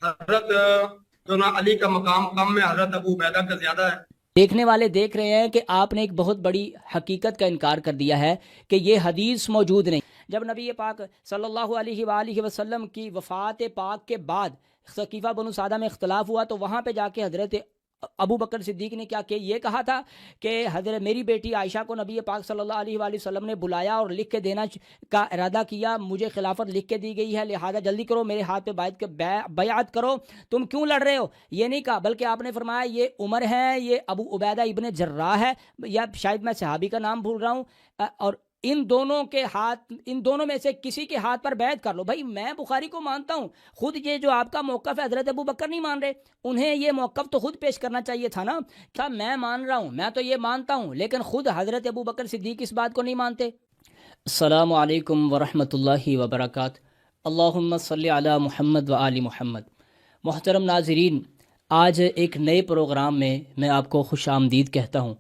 حضرت جو نا علی کا مقام کم میں حضرت ابو عبیدہ کا زیادہ ہے۔ دیکھنے والے دیکھ رہے ہیں کہ آپ نے ایک بہت بڑی حقیقت کا انکار کر دیا ہے کہ یہ حدیث موجود نہیں۔ جب نبی پاک صلی اللہ علیہ وآلہ وسلم کی وفات پاک کے بعد ثقیفہ بنو سعدہ میں اختلاف ہوا تو وہاں پہ جا کے حضرت ابو بکر صدیق نے کیا کہ یہ کہا تھا کہ حضرت میری بیٹی عائشہ کو نبی پاک صلی اللہ علیہ وآلہ وسلم نے بلایا اور لکھ کے دینا کا ارادہ کیا، مجھے خلافت لکھ کے دی گئی ہے، لہذا جلدی کرو میرے ہاتھ پہ بیعت کرو، تم کیوں لڑ رہے ہو؟ یہ نہیں کہا، بلکہ آپ نے فرمایا یہ عمر ہے، یہ ابو عبیدہ ابن جراح ہے، یا شاید میں صحابی کا نام بھول رہا ہوں، اور ان دونوں میں سے کسی کے ہاتھ پر بیعت کر لو۔ بھائی میں بخاری کو مانتا ہوں، خود یہ جو آپ کا موقف ہے حضرت ابو بکر نہیں مان رہے، انہیں یہ موقف تو خود پیش کرنا چاہیے تھا نا، کیا میں مان رہا ہوں، میں تو یہ مانتا ہوں، لیکن خود حضرت ابو بکر صدیق اس بات کو نہیں مانتے۔ السلام علیکم ورحمۃ اللہ وبرکاتہ۔ اللہم صلی علی محمد و آل محمد۔ محترم ناظرین، آج ایک نئے پروگرام میں میں آپ کو خوش آمدید کہتا ہوں۔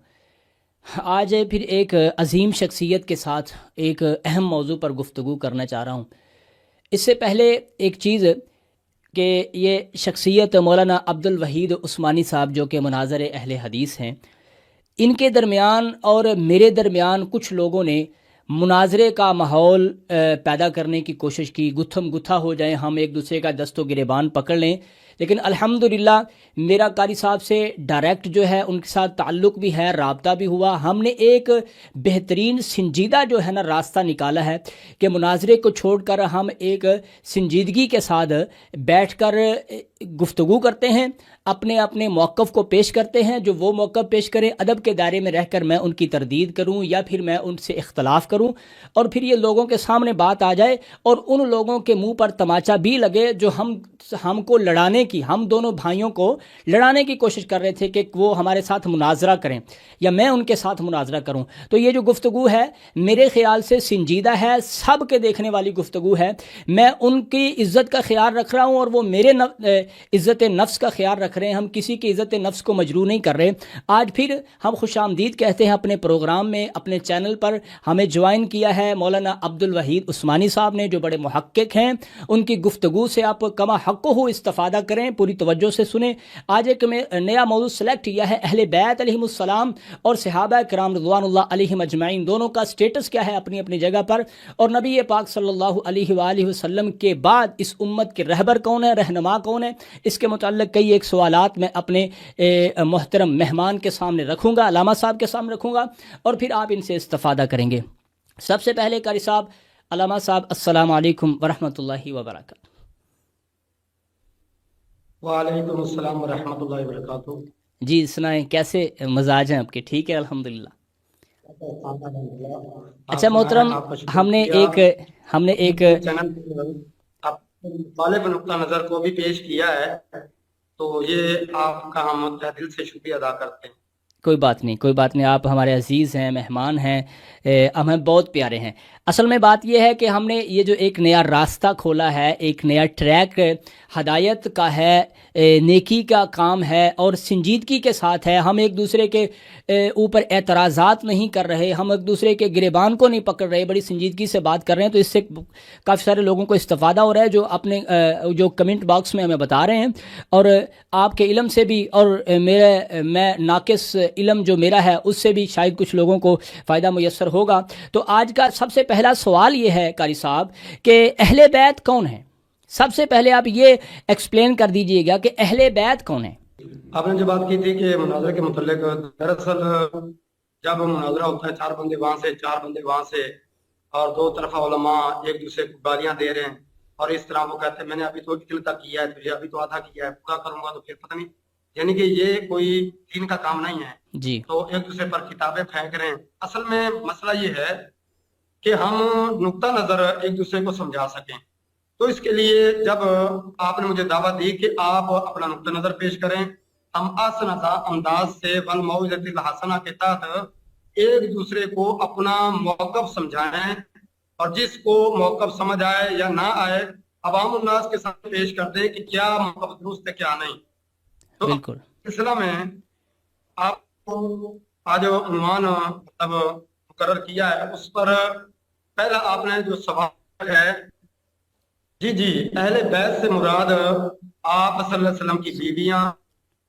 آج پھر ایک عظیم شخصیت کے ساتھ ایک اہم موضوع پر گفتگو کرنا چاہ رہا ہوں۔ اس سے پہلے ایک چیز کہ یہ شخصیت مولانا عبد الوحید عثمانی صاحب جو کہ مناظر اہل حدیث ہیں، ان کے درمیان اور میرے درمیان کچھ لوگوں نے مناظرے کا ماحول پیدا کرنے کی کوشش کی، گتھم گتھا ہو جائیں، ہم ایک دوسرے کا دست و گریبان پکڑ لیں، لیکن الحمدللہ میرا قاری صاحب سے ڈائریکٹ جو ہے ان کے ساتھ تعلق بھی ہے، رابطہ بھی ہوا، ہم نے ایک بہترین سنجیدہ جو ہے نا راستہ نکالا ہے کہ مناظرے کو چھوڑ کر ہم ایک سنجیدگی کے ساتھ بیٹھ کر گفتگو کرتے ہیں، اپنے اپنے موقف کو پیش کرتے ہیں، جو وہ موقف پیش کریں ادب کے دائرے میں رہ کر میں ان کی تردید کروں یا پھر میں ان سے اختلاف کروں، اور پھر یہ لوگوں کے سامنے بات آ جائے اور ان لوگوں کے منہ پر تماچا بھی لگے جو ہم کو لڑانے کی، ہم دونوں بھائیوں کو لڑانے کی کوشش کر رہے تھے کہ وہ ہمارے ساتھ مناظرہ کریں یا میں ان کے ساتھ مناظرہ کروں۔ تو یہ جو گفتگو ہے میرے خیال سے سنجیدہ ہے، سب کے دیکھنے والی گفتگو ہے، میں ان کی عزت کا خیال رکھ رہا ہوں اور وہ میرے عزت نفس کا خیال رکھ رہے ہیں، ہم کسی کی عزت نفس کو مجروح نہیں کر رہے۔ آج پھر ہم خوش آمدید کہتے ہیں اپنے پروگرام میں، اپنے چینل پر ہمیں جوائن کیا ہے مولانا عبد الوحید عثمانی صاحب نے، جو بڑے محقق ہیں، ان کی گفتگو سے آپ کما حق ہو استفادہ کریں، پوری توجہ سے سنیں۔ آج ایک نیا موضوع سلیکٹ کیا ہے، اہل بیت علیہم السلام اور صحابہ کرام رضوان اللہ علیہم اجمعین، دونوں کا سٹیٹس کیا ہے اپنی اپنی جگہ پر، اور نبی پاک صلی اللہ علیہ وآلہ وسلم کے بعد اس امت کے رہبر کون ہے، رہنما کون ہے، اس کے متعلق کئی ایک سوالات میں اپنے محترم مہمان کے سامنے رکھوں گا، علامہ صاحب کے سامنے رکھوں گا، اور پھر آپ ان سے استفادہ کریں گے۔ سب سے پہلے قاری صاحب، علامہ صاحب، السلام علیکم ورحمۃ اللہ وبرکاتہ۔ وعلیکم السلام ورحمۃ اللہ وبرکاتہ۔ جی سنائیں، کیسے مزاج ہیں آپ کے؟ ٹھیک ہے الحمدللہ۔ اچھا محترم، آپ کا ہم نے شکریہ، ایک چینل آپ طالب نقطہ نظر کو بھی پیش کیا ہے، تو یہ آپ کا ہم دل سے شکریہ ادا کرتے ہیں۔ کوئی بات نہیں، آپ ہمارے عزیز ہیں، مہمان ہیں، ہمیں بہت پیارے ہیں۔ اصل میں بات یہ ہے کہ ہم نے یہ جو ایک نیا راستہ کھولا ہے، ایک نیا ٹریک ہدایت کا ہے، نیکی کا کام ہے اور سنجیدگی کے ساتھ ہے، ہم ایک دوسرے کے اوپر اعتراضات نہیں کر رہے، ہم ایک دوسرے کے گریبان کو نہیں پکڑ رہے، بڑی سنجیدگی سے بات کر رہے ہیں، تو اس سے کافی سارے لوگوں کو استفادہ ہو رہا ہے جو اپنے جو کمنٹ باکس میں ہمیں بتا رہے ہیں، اور آپ کے علم سے بھی اور میں ناقص علم جو میرا ہے اس سے بھی شاید کچھ لوگوں کو فائدہ میسر ہوگا۔ تو آج کا سب سے پہلا سوال یہ ہے قاری صاحب کہ اہل بیت کون ہیں؟ سب سے پہلے آپ یہ ایکسپلین کر دیجئے گا کہ اہل بیت کون ہیں؟ آپ نے جو بات کی تھی کہ مناظرے کے متعلق، دراصل جب مناظرہ ہوتا ہے، چار بندے وہاں سے، چار بندے وہاں سے، اور دو طرفہ علماء ایک دوسرے کو گالیاں دے رہے ہیں، اور اس طرح وہ کہتے ہیں میں نے ابھی تو اتنا تک کیا ہے، تجھے ابھی تو آدھا کیا ہے، پورا کروں گا تو پھر پتہ نہیں، یعنی کہ یہ کوئی دین کا کام نہیں ہے۔ جی، تو ایک دوسرے پر کتابیں پھینک رہے ہیں۔ اصل میں مسئلہ یہ ہے کہ ہم نقطہ نظر ایک دوسرے کو سمجھا سکیں، تو اس کے لیے جب آپ نے مجھے دعوت دی کہ آپ اپنا نقطہ نظر پیش کریں، ہم آسن انداز سے والموعظۃ الحسنہ کے تحت ایک دوسرے کو اپنا موقف سمجھائیں، اور جس کو موقف سمجھ آئے یا نہ آئے عوام الناس کے سامنے پیش کر دیں کہ کیا موقف درست ہے کیا نہیں۔ تو بالکل اس سلسلہ میں آپ کو آج عنوان مطلب مقرر کیا ہے، اس پر پہلا آپ نے جو سوال ہے، جی اہل بیت سے مراد آپ صلی اللہ علیہ وسلم کی بیویاں،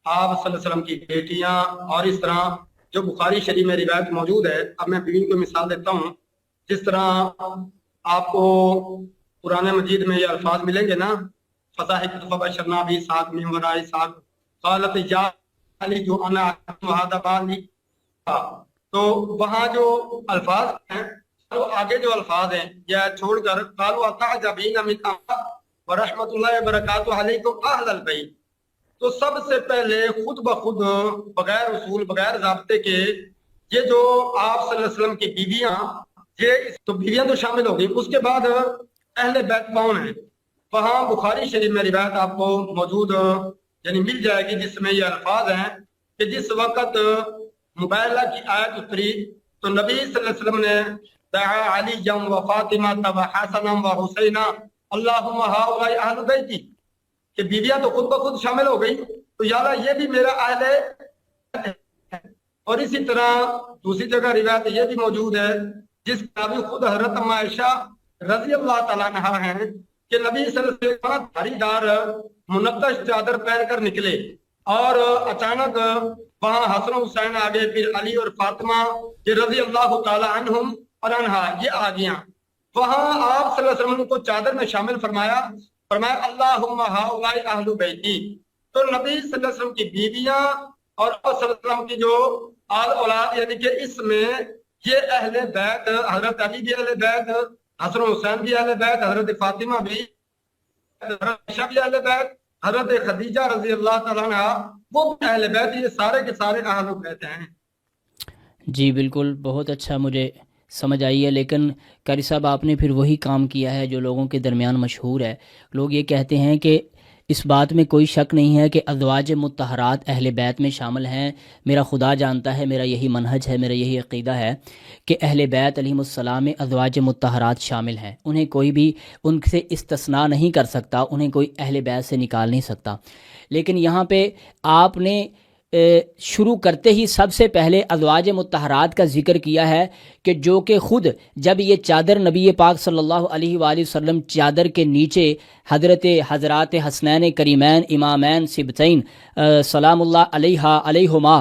آپ صلی اللہ علیہ وسلم کی بیٹیاں، اور اس طرح جو بخاری شریف میں روایت موجود ہے. اب میں بیوی کو مثال دیتا ہوں. جس طرح آپ کو قرآن مجید میں یہ الفاظ ملیں گے نا، فَضَحِكْتُ فَبَشَّرْنَاهُ بِإِسْحَاقَ مِن وَرَاءِ إِسْحَاقَ قَالَتْ يَا أَلِدُ أَنَا وَهَذَا بَعْلِي. تو وہاں جو الفاظ ہیں، تو آگے جو الفاظ ہیں یا چھوڑ کر قالوا أَتَعْجَبِينَ مِنْ أَمْرِ وَرَحْمَتُ اللَّهِ وَبَرَكَاتُهُ عَلَيْكُمْ أَهْلَ الْبَيْتِ. تو سب سے پہلے خود بخود بغیر اصول بغیر ضابطے کے یہ جو آپ صلی اللہ علیہ وسلم کی بیویاں، یہ تو بیویاں تو شامل ہو گئی. اس کے بعد اہل بیت کون ہیں؟ وہاں بخاری شریف میں روایت آپ کو موجود یعنی مل جائے گی جس میں یہ الفاظ ہیں کہ جس وقت مباہلہ کی آیت اتری تو نبی صلی اللہ علیہ وسلم نے دعا علی و فاطمہ و حسن و حسین اللہم ہؤلاء اہل بیتی، کہ بیویاں تو خود بخود شامل ہو گئی تو یا اللہ یہ بھی میرا اہل ہے. اور اسی طرح دوسری جگہ روایت یہ بھی موجود ہے جس کا بھی خود حضرت ام عائشہ رضی اللہ تعالیٰ عنہا ہیں کہ نبی صلی اللہ علیہ وسلم بھاری دار منقش چادر پہن کر نکلے اور اچانک وہاں حسن و حسین آگے، پھر علی اور فاطمہ یہ رضی اللہ تعالیٰ عنہم اور عنہا یہ آ گیا. وہاں آپ صلی اللہ علیہ وسلم کو چادر میں شامل فرمایا اللہم ہؤلاء اہل بیتی. تو نبی صلی اللہ علیہ وسلم کی بیویاں اور صلی اللہ علیہ وسلم کی جو آل اولاد یعنی کہ اس میں یہ اہل بیت، حضرت علی بھی اہل بیت، حسن و حسین بھی اہل بیت، حضرت فاطمہ بھی، حضرت عائشہ بھی اہل بیت، حضرت خدیجہ رضی اللہ تعالیٰ عنہ وہ بھی اہل بیت. یہ سارے کے سارے اہل بیت ہیں. جی بالکل، بہت اچھا، مجھے سمجھ آئی ہے. لیکن قاری صاحب آپ نے پھر وہی کام کیا ہے جو لوگوں کے درمیان مشہور ہے. لوگ یہ کہتے ہیں کہ اس بات میں کوئی شک نہیں ہے کہ ازواج مطہرات اہل بیت میں شامل ہیں. میرا خدا جانتا ہے، میرا یہی منہج ہے، میرا یہی عقیدہ ہے کہ اہل بیت علیہم السلام میں ازواج مطہرات شامل ہیں. انہیں کوئی بھی ان سے استثناء نہیں کر سکتا، انہیں کوئی اہل بیت سے نکال نہیں سکتا. لیکن یہاں پہ آپ نے شروع کرتے ہی سب سے پہلے ازواج مطہرات کا ذکر کیا ہے کہ جو کہ خود جب یہ چادر نبی پاک صلی اللہ علیہ وآلہ وسلم چادر کے نیچے حضرات حسنین کریمین امامین سبتین سلام اللہ علیہما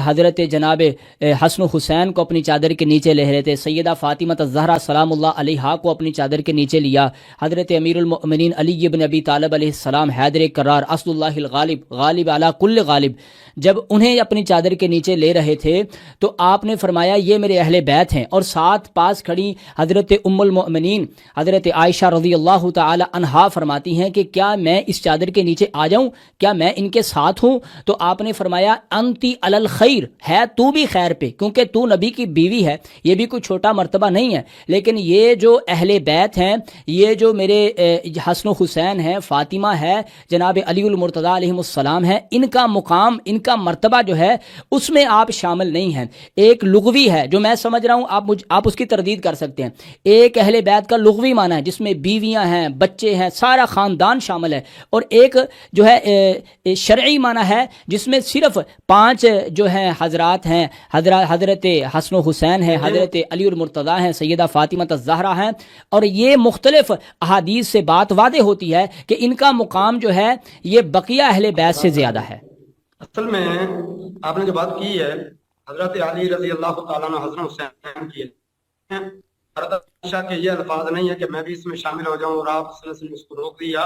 حضرت جناب حسن و حسین کو اپنی چادر کے نیچے لے رہے تھے، سیدہ فاطمہ الزہرا سلام اللہ علیہا کو اپنی چادر کے نیچے لیا، حضرت امیر المؤمنین علی بن ابی طالب علیہ السلام حیدر کرار اسد اللہ الغالب غالب علی کل غالب جب انہیں اپنی چادر کے نیچے لے رہے تھے تو آپ نے فرمایا یہ میرے اہل بیت ہیں. اور ساتھ پاس کھڑی حضرت ام المؤمنین حضرت عائشہ رضی اللہ تعالی عنہا فرماتی ہیں کہ کیا میں اس چادر کے نیچے آ جاؤں، کیا میں ان کے ساتھ ہوں؟ تو آپ نے فرمایا انتی علی الخیر، ہے تو بھی خیر پہ، کیونکہ تو نبی کی بیوی ہے. یہ بھی کوئی چھوٹا مرتبہ نہیں ہے. لیکن یہ جو اہل بیت ہیں، یہ جو میرے حسن و حسین ہیں، فاطمہ ہے، جناب علی المرتضیٰ علیہ السلام ہے، ان کا مقام، ان کا مرتبہ جو ہے اس میں آپ شامل نہیں ہیں. ایک لغوی ہے جو میں سمجھ رہا ہوں، آپ اس کی تردید کر سکتے ہیں. ایک اہل بیت کا لغوی معنی ہے جس میں بیویاں ہیں، بچے ہیں، سارا خاندان شامل ہے. اور ایک جو ہے شرعی معنی ہے جس میں صرف 5 جو ہیں حضرات ہیں، حضرت حسن و حسین ہیں، حضرت علی المرتضیٰ ہیں، سیدہ فاطمہ الزہرا ہیں. اور یہ مختلف احادیث سے بات واضح ہوتی ہے کہ ان کا مقام جو ہے یہ بقیہ اہل بیت سے زیادہ ہے. اصل میں آپ نے جو بات کی ہے حضرت علی رضی اللہ تعالیٰ عنہ حسن حسین کی ہے، حضرت عائشہ کے یہ الفاظ نہیں ہے کہ میں بھی اس میں شامل ہو جاؤں اور آپ صلی اللہ علیہ وسلم اس کو روک دیا.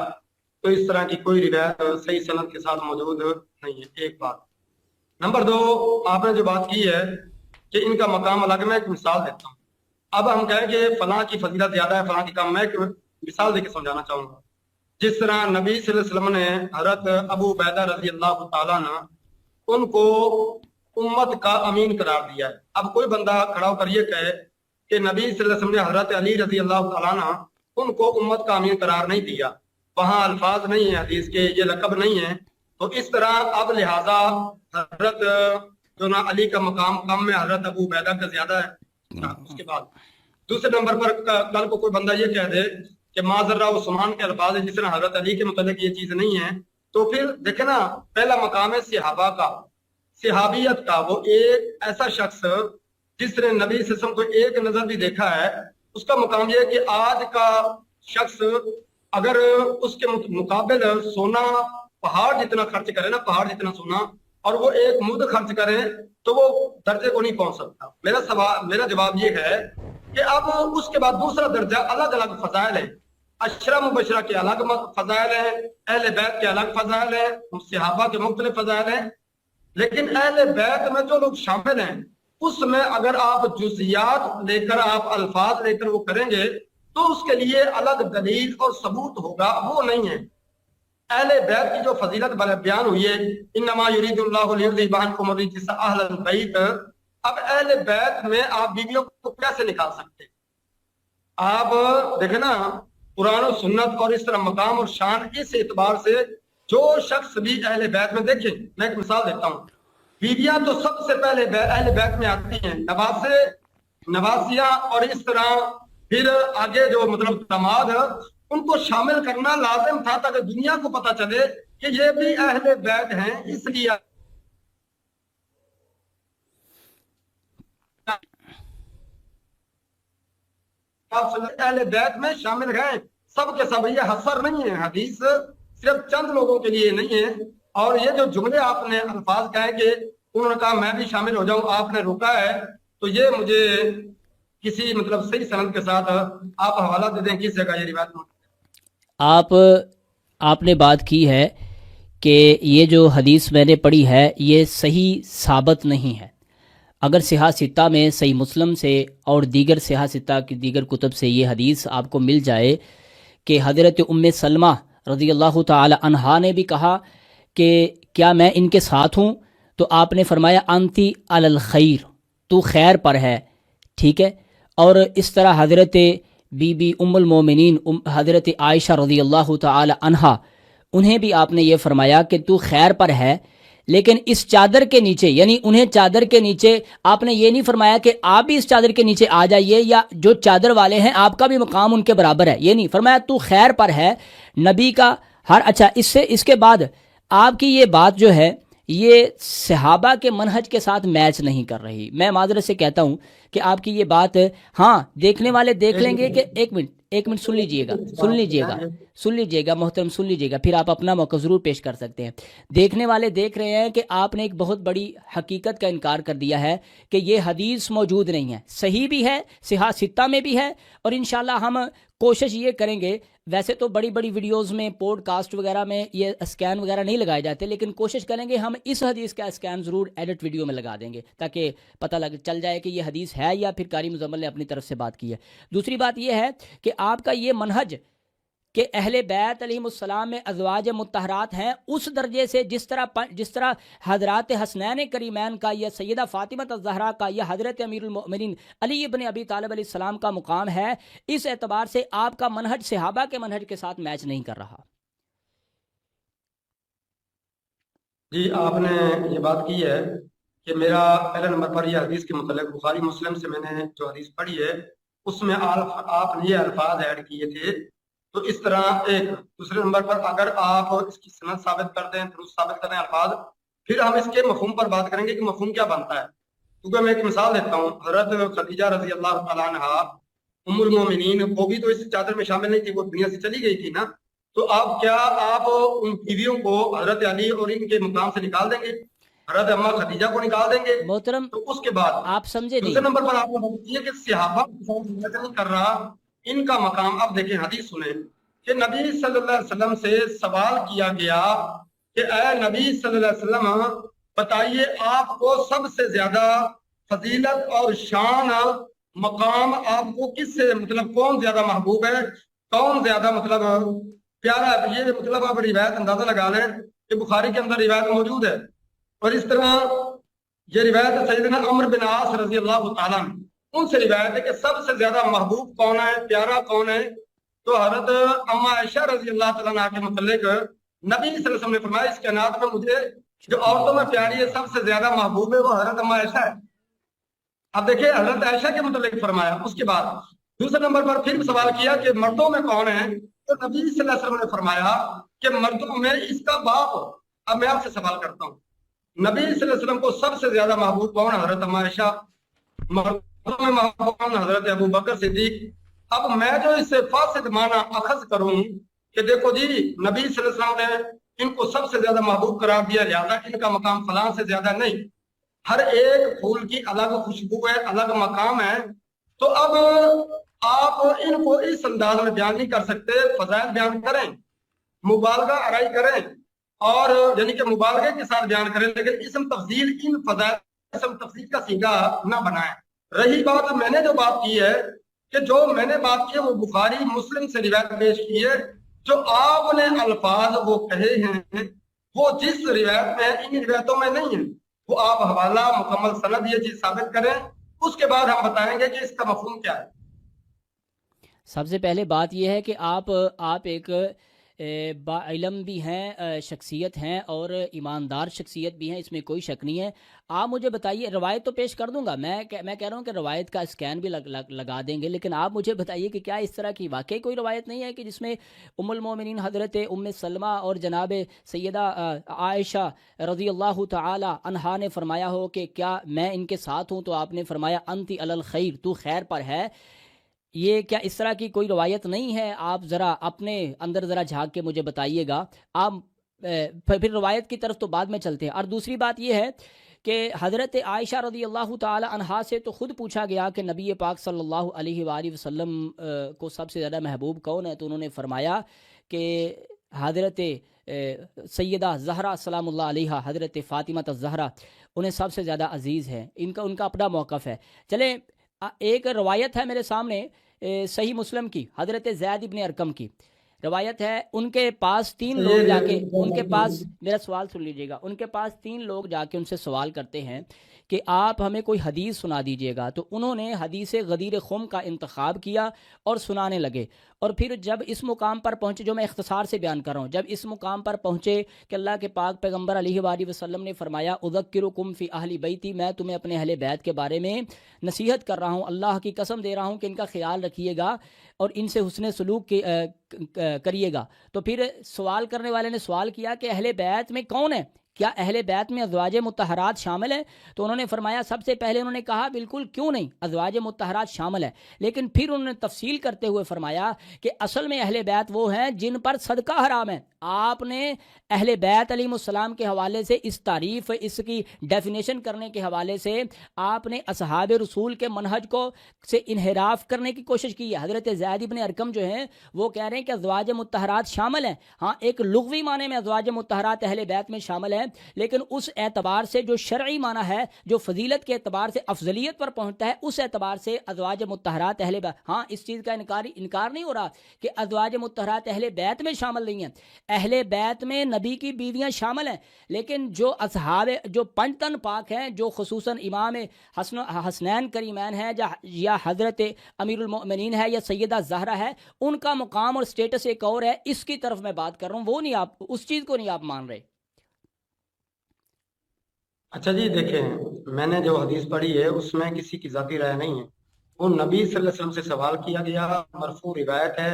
تو اس طرح کی کوئی روایت صحیح سند کے ساتھ موجود نہیں ہے. ایک بات. نمبر 2، آپ نے جو بات کی ہے کہ ان کا مقام الگ، میں ایک مثال دیتا ہوں. اب ہم کہیں کہ فلاں کی فضیلت زیادہ ہے، فلاں کی کم. میں ایک مثال دے کے سمجھانا چاہوں گا. جس طرح نبی صلی اللہ علیہ وسلم نے حضرت ابو عبیدہ رضی اللہ تعالیٰ عنہ ان کو امت کا امین قرار دیا ہے. اب کوئی بندہ کھڑا ہو کر یہ کہے کہ نبی صلی اللہ علیہ وسلم نے حضرت علی رضی اللہ تعالیٰ عنہ ان کو امت کا امین قرار نہیں دیا، وہاں الفاظ نہیں ہیں حدیث کے، یہ لقب نہیں ہے. تو اس طرح اب لہٰذا حضرت جو نا علی کا مقام کم میں، حضرت ابو عبیدہ کا زیادہ ہے. اس کے بعد دوسرے نمبر پر کل کو کوئی بندہ یہ کہہ دے کہ معذرہ عثمان کے الفاظ جس طرح حضرت علی کے متعلق یہ چیز نہیں ہے، تو پھر دیکھیں نا پہلا مقام ہے صحابہ کا، صحابیت کا. وہ ایک ایسا شخص جس نے نبی صلی اللہ علیہ وسلم کو ایک نظر بھی دیکھا ہے، اس کا مقام یہ ہے کہ آج کا شخص اگر اس کے مقابل سونا پہاڑ جتنا خرچ کرے نا، پہاڑ جتنا سونا، اور وہ ایک مد خرچ کرے تو وہ درجے کو نہیں پہنچ سکتا۔ میرا جواب یہ ہے کہ اب اس کے بعد دوسرا درجہ الگ الگ فضائل ہے، عشرہ مبشرہ کے الگ فضائل ہیں، اہل بیت کے الگ فضائل ہیں، صحابہ کے مختلف فضائل ہیں، لیکن اہل بیت میں جو لوگ شامل ہیں اس میں اگر آپ جزیات لے کر، آپ الفاظ لے کر وہ کریں گے تو اس کے لیے الگ دلیل اور ثبوت ہوگا، وہ نہیں ہے۔ اہل بیت کی جو فضیلت بیان ہوئی ہے، انما یرید اللہ لیذھب عنکم الرجس اہل البیت، اب اہل بیت میں آپ بیویوں کو کیسے نکال سکتے؟ آپ دیکھیں نا قرآن و سنت اور اس طرح مقام اور شان، اس اعتبار سے جو شخص بھی اہل بیت میں، دیکھیں میں ایک مثال دیتا ہوں، بیویاں تو سب سے پہلے اہل بیت میں آتی ہیں، نواسیاں اور اس طرح پھر آگے جو مطلب داماد ان کو شامل کرنا لازم تھا تاکہ دنیا کو پتا چلے کہ یہ بھی اہل بیت ہیں، اس لیے اہل بیت میں شامل ہیں سب کے سب۔ یہ حصر نہیں ہے، حدیث صرف چند لوگوں کے لیے نہیں ہے۔ اور یہ جو جملے آپ نے الفاظ کہے کہ انہوں نے کہا میں بھی شامل ہو جاؤں، آپ نے روکا ہے، تو یہ مجھے کسی مطلب صحیح سند کے ساتھ آپ حوالہ دے دیں کس جگہ یہ روایت میں۔ آپ نے بات کی ہے کہ یہ جو حدیث میں نے پڑھی ہے یہ صحیح ثابت نہیں ہے۔ اگر صحاح ستہ میں صحیح مسلم سے اور دیگر صحاح ستہ کی دیگر کتب سے یہ حدیث آپ کو مل جائے کہ حضرت ام سلمہ رضی اللہ تعالی عنہا نے بھی کہا کہ کیا میں ان کے ساتھ ہوں، تو آپ نے فرمایا انتی علی الخیر، تو خیر پر ہے، ٹھیک ہے۔ اور اس طرح حضرت بی بی ام المومنین حضرت عائشہ رضی اللہ تعالی عنہا، انہیں بھی آپ نے یہ فرمایا کہ تو خیر پر ہے، لیکن اس چادر کے نیچے، یعنی انہیں چادر کے نیچے آپ نے یہ نہیں فرمایا کہ آپ بھی اس چادر کے نیچے آ جائیے، یا جو چادر والے ہیں آپ کا بھی مقام ان کے برابر ہے، یہ نہیں فرمایا، تو خیر پر ہے نبی کا ہر۔ اچھا، اس کے بعد آپ کی یہ بات جو ہے یہ صحابہ کے منہج کے ساتھ میچ نہیں کر رہی۔ میں معذرت سے کہتا ہوں کہ آپ کی یہ بات، ہاں دیکھنے والے دیکھ لیں گے کہ ایک منٹ سن لیجئے گا محترم، سن لیجئے گا، پھر آپ اپنا موقع ضرور پیش کر سکتے ہیں۔ دیکھنے والے دیکھ رہے ہیں کہ آپ نے ایک بہت بڑی حقیقت کا انکار کر دیا ہے کہ یہ حدیث موجود نہیں ہے، صحیح بھی ہے، صحاح ستہ میں بھی ہے، اور انشاءاللہ ہم کوشش یہ کریں گے، ویسے تو بڑی بڑی ویڈیوز میں پوڈ کاسٹ وغیرہ میں یہ اسکین وغیرہ نہیں لگائے جاتے، لیکن کوشش کریں گے ہم اس حدیث کا اسکین ضرور ایڈٹ ویڈیو میں لگا دیں گے تاکہ پتہ چل جائے کہ یہ حدیث ہے یا پھر قاری مزمل نے اپنی طرف سے بات کی ہے۔ دوسری بات یہ ہے کہ آپ کا یہ منہج کہ اہل بیت علیہم السلام میں ازواج مطہرات ہیں اس درجے سے جس طرح حضرات حسنین کریمین کا یا سیدہ فاطمہ الزہرا کا یا حضرت امیر المؤمنین علی ابن ابی طالب علیہ السلام کا مقام ہے، اس اعتبار سے آپ کا منہج صحابہ کے منہج کے ساتھ میچ نہیں کر رہا۔ جی آپ نے یہ بات کی ہے کہ میرا پہلے نمبر پر یہ حدیث کے متعلق بخاری مسلم سے میں نے جو حدیث پڑھی ہے اس میں آپ نے یہ الفاظ ایڈ کیے تھے، تو اس طرح ایک دوسرے نمبر پر اگر آپ اس کی سند ثابت کر دیں، درست ثابت کر دیں الفاظ، پھر ہم اس کے مفہوم پر بات کریں گے کہ مفہوم کیا بنتا ہے۔ کیونکہ میں ایک مثال دیتا ہوں، حضرت خدیجہ رضی اللہ تعالیٰ عنہ ام المومنین، وہ بھی تو اس چادر میں شامل نہیں تھی، وہ دنیا سے چلی گئی تھی نا، تو آپ ان بیویوں کو حضرت علی اور ان کے مقام سے نکال دیں گے؟ حضرت اما خدیجہ کو نکال دیں گے؟ محترم تو اس کے بعد آپ سمجھے دوسرے نمبر پر آپ نے بات کی ہے کہ صحابہ نہیں کر رہا ان کا مقام۔ اب دیکھیں حدیث سنیں کہ نبی صلی اللہ علیہ وسلم سے سوال کیا گیا کہ اے نبی صلی اللہ علیہ وسلم بتائیے آپ کو سب سے زیادہ فضیلت اور شان مقام آپ کو کس سے، مطلب کون زیادہ محبوب ہے، کون زیادہ مطلب پیارا ہے؟ یہ مطلب آپ روایت اندازہ لگا لیں کہ بخاری کے اندر روایت موجود ہے، اور اس طرح یہ روایت سیدنا عمرو بن عاص رضی اللہ تعالیٰ ان سے روایت ہے کہ سب سے زیادہ محبوب کون ہے، پیارا کون ہے؟ تو حضرت اما عائشہ رضی اللہ تعالیٰ عنہ کے متعلق نبی صلی اللہ علیہ وسلم نے فرمایا اس کائنات میں مجھے جو عورتوں میں پیاری ہے سب سے زیادہ محبوب ہے وہ حضرت اما عائشہ ہے۔ اب دیکھیں حضرت عائشہ کے متعلق فرمایا۔ اس کے بعد دوسرے نمبر پر پھر سوال کیا کہ مردوں میں کون ہے، تو نبی صلی اللہ علیہ وسلم نے فرمایا کہ مردوں میں اس کا باپ۔ اب میں آپ سے سوال کرتا ہوں، نبی صلی اللہ علیہ وسلم کو سب سے زیادہ محبوب کون؟ حضرت اما عائشہ۔ مردوں میں محبوب کون؟ حضرت ابو بکر صدیق۔ اب میں جو اس سے فاسد معنی اخذ کروں کہ دیکھو جی نبی صلی اللہ علیہ وسلم نے ان کو سب سے زیادہ محبوب قرار دیا، لہذا ان کا مقام فلاں سے زیادہ نہیں، ہر ایک پھول کی الگ خوشبو ہے، الگ مقام ہے۔ تو اب آپ ان کو اس انداز میں بیان نہیں کر سکتے، فضائل بیان کریں، مبالغہ آرائی کریں، اور یعنی کہ مبالغے کے ساتھ بیان کریں، لیکن اسم تفضیل ان فضائل اسم تفضیل کا سیگا نہ بنائیں۔ رہی بات میں نے جو بات کی ہے کہ جو میں نے بات کی ہے وہ بخاری مسلم سے روایت پیش کی ہے، جو آپ نے الفاظ وہ کہے ہیں وہ جس روایت میں ان روایتوں میں نہیں ہیں، وہ آپ حوالہ مکمل سند یہ چیز ثابت کریں، اس کے بعد ہم بتائیں گے کہ اس کا مفہوم کیا ہے۔ سب سے پہلے بات یہ ہے کہ آپ ایک با علم بھی ہیں، شخصیت ہیں اور ایماندار شخصیت بھی ہیں، اس میں کوئی شک نہیں ہے۔ آپ مجھے بتائیے، روایت تو پیش کر دوں گا، میں کہہ رہا ہوں کہ روایت کا اسکین بھی لگا دیں گے، لیکن آپ مجھے بتائیے کہ کیا اس طرح کی واقعی کوئی روایت نہیں ہے کہ جس میں ام المومنین حضرت ام سلمہ اور جناب سیدہ عائشہ رضی اللہ تعالی عنہا نے فرمایا ہو کہ کیا میں ان کے ساتھ ہوں، تو آپ نے فرمایا انتی علی الخیر، تو خیر پر ہے؟ یہ کیا اس طرح کی کوئی روایت نہیں ہے؟ آپ ذرا اپنے اندر ذرا جھانک کے مجھے بتائیے گا۔ آپ پھر روایت کی طرف تو بعد میں چلتے ہیں۔ اور دوسری بات یہ ہے کہ حضرت عائشہ رضی اللہ تعالی عنہا سے تو خود پوچھا گیا کہ نبی پاک صلی اللہ علیہ وآلہ وسلم کو سب سے زیادہ محبوب کون ہے، تو انہوں نے فرمایا کہ حضرت سیدہ زہرا سلام اللہ علیہا، حضرت فاطمہ الزہرا انہیں سب سے زیادہ عزیز ہے، ان کا اپنا موقف ہے۔ چلیں ایک روایت ہے میرے سامنے صحیح مسلم کی، حضرت زید ابن ارقم کی روایت ہے، ان کے پاس تین لوگ جا کے ان کے پاس، میرا سوال سن لیجئے گا، ان کے پاس تین لوگ جا کے ان سے سوال کرتے ہیں کہ آپ ہمیں کوئی حدیث سنا دیجئے گا، تو انہوں نے حدیث غدیر خم کا انتخاب کیا اور سنانے لگے۔ اور پھر جب اس مقام پر پہنچے، جو میں اختصار سے بیان کر رہا ہوں، جب اس مقام پر پہنچے کہ اللہ کے پاک پیغمبر علیہ وآلہ وسلم نے فرمایا اذکرکم فی اہل بیتی، میں تمہیں اپنے اہل بیت کے بارے میں نصیحت کر رہا ہوں، اللہ کی قسم دے رہا ہوں کہ ان کا خیال رکھیے گا اور ان سے حسن سلوک کریے گا۔ تو پھر سوال کرنے والے نے سوال کیا کہ اہل بیت میں کون ہے، کیا اہل بیت میں ازواج مطہرات شامل ہیں؟ تو انہوں نے فرمایا، سب سے پہلے انہوں نے کہا بالکل کیوں نہیں، ازواج مطہرات شامل ہے، لیکن پھر انہوں نے تفصیل کرتے ہوئے فرمایا کہ اصل میں اہل بیت وہ ہیں جن پر صدقہ حرام ہے۔ آپ نے اہل بیت علیہ السلام کے حوالے سے اس تعریف، اس کی ڈیفینیشن کرنے کے حوالے سے آپ نے اصحاب رسول کے منہج کو سے انحراف کرنے کی کوشش کی ہے۔ حضرت زید ابن ارقم جو ہیں وہ کہہ رہے ہیں کہ ازواج مطہرات شامل ہیں، ہاں ایک لغوی معنی میں ازواج مطہرات اہل بیت میں شامل ہیں، لیکن اس اعتبار سے جو شرعی معنی ہے، جو فضیلت کے اعتبار سے افضلیت پر پہنچتا ہے، اس اعتبار سے ازواج مطہرات اہل بیت، ہاں اس چیز کا انکار نہیں ہو رہا کہ ازواج مطہرات اہل بیت میں شامل نہیں ہیں، اہل بیت میں نبی کی بیویاں شامل ہیں، لیکن جو اصحاب، جو پنجتن پاک ہیں، جو خصوصاً امام حسنین کریمین ہے یا حضرت امیر المؤمنین ہے یا سیدہ زہرا ہے، ان کا مقام اور سٹیٹس ایک اور ہے، اس کی طرف میں بات کر رہا ہوں، وہ نہیں، آپ اس چیز کو نہیں آپ مان رہے۔ اچھا جی دیکھیں، میں نے جو حدیث پڑھی ہے اس میں کسی کی ذاتی رائے نہیں ہے، وہ نبی صلی اللہ علیہ وسلم سے سوال کیا گیا، مرفوع روایت ہے،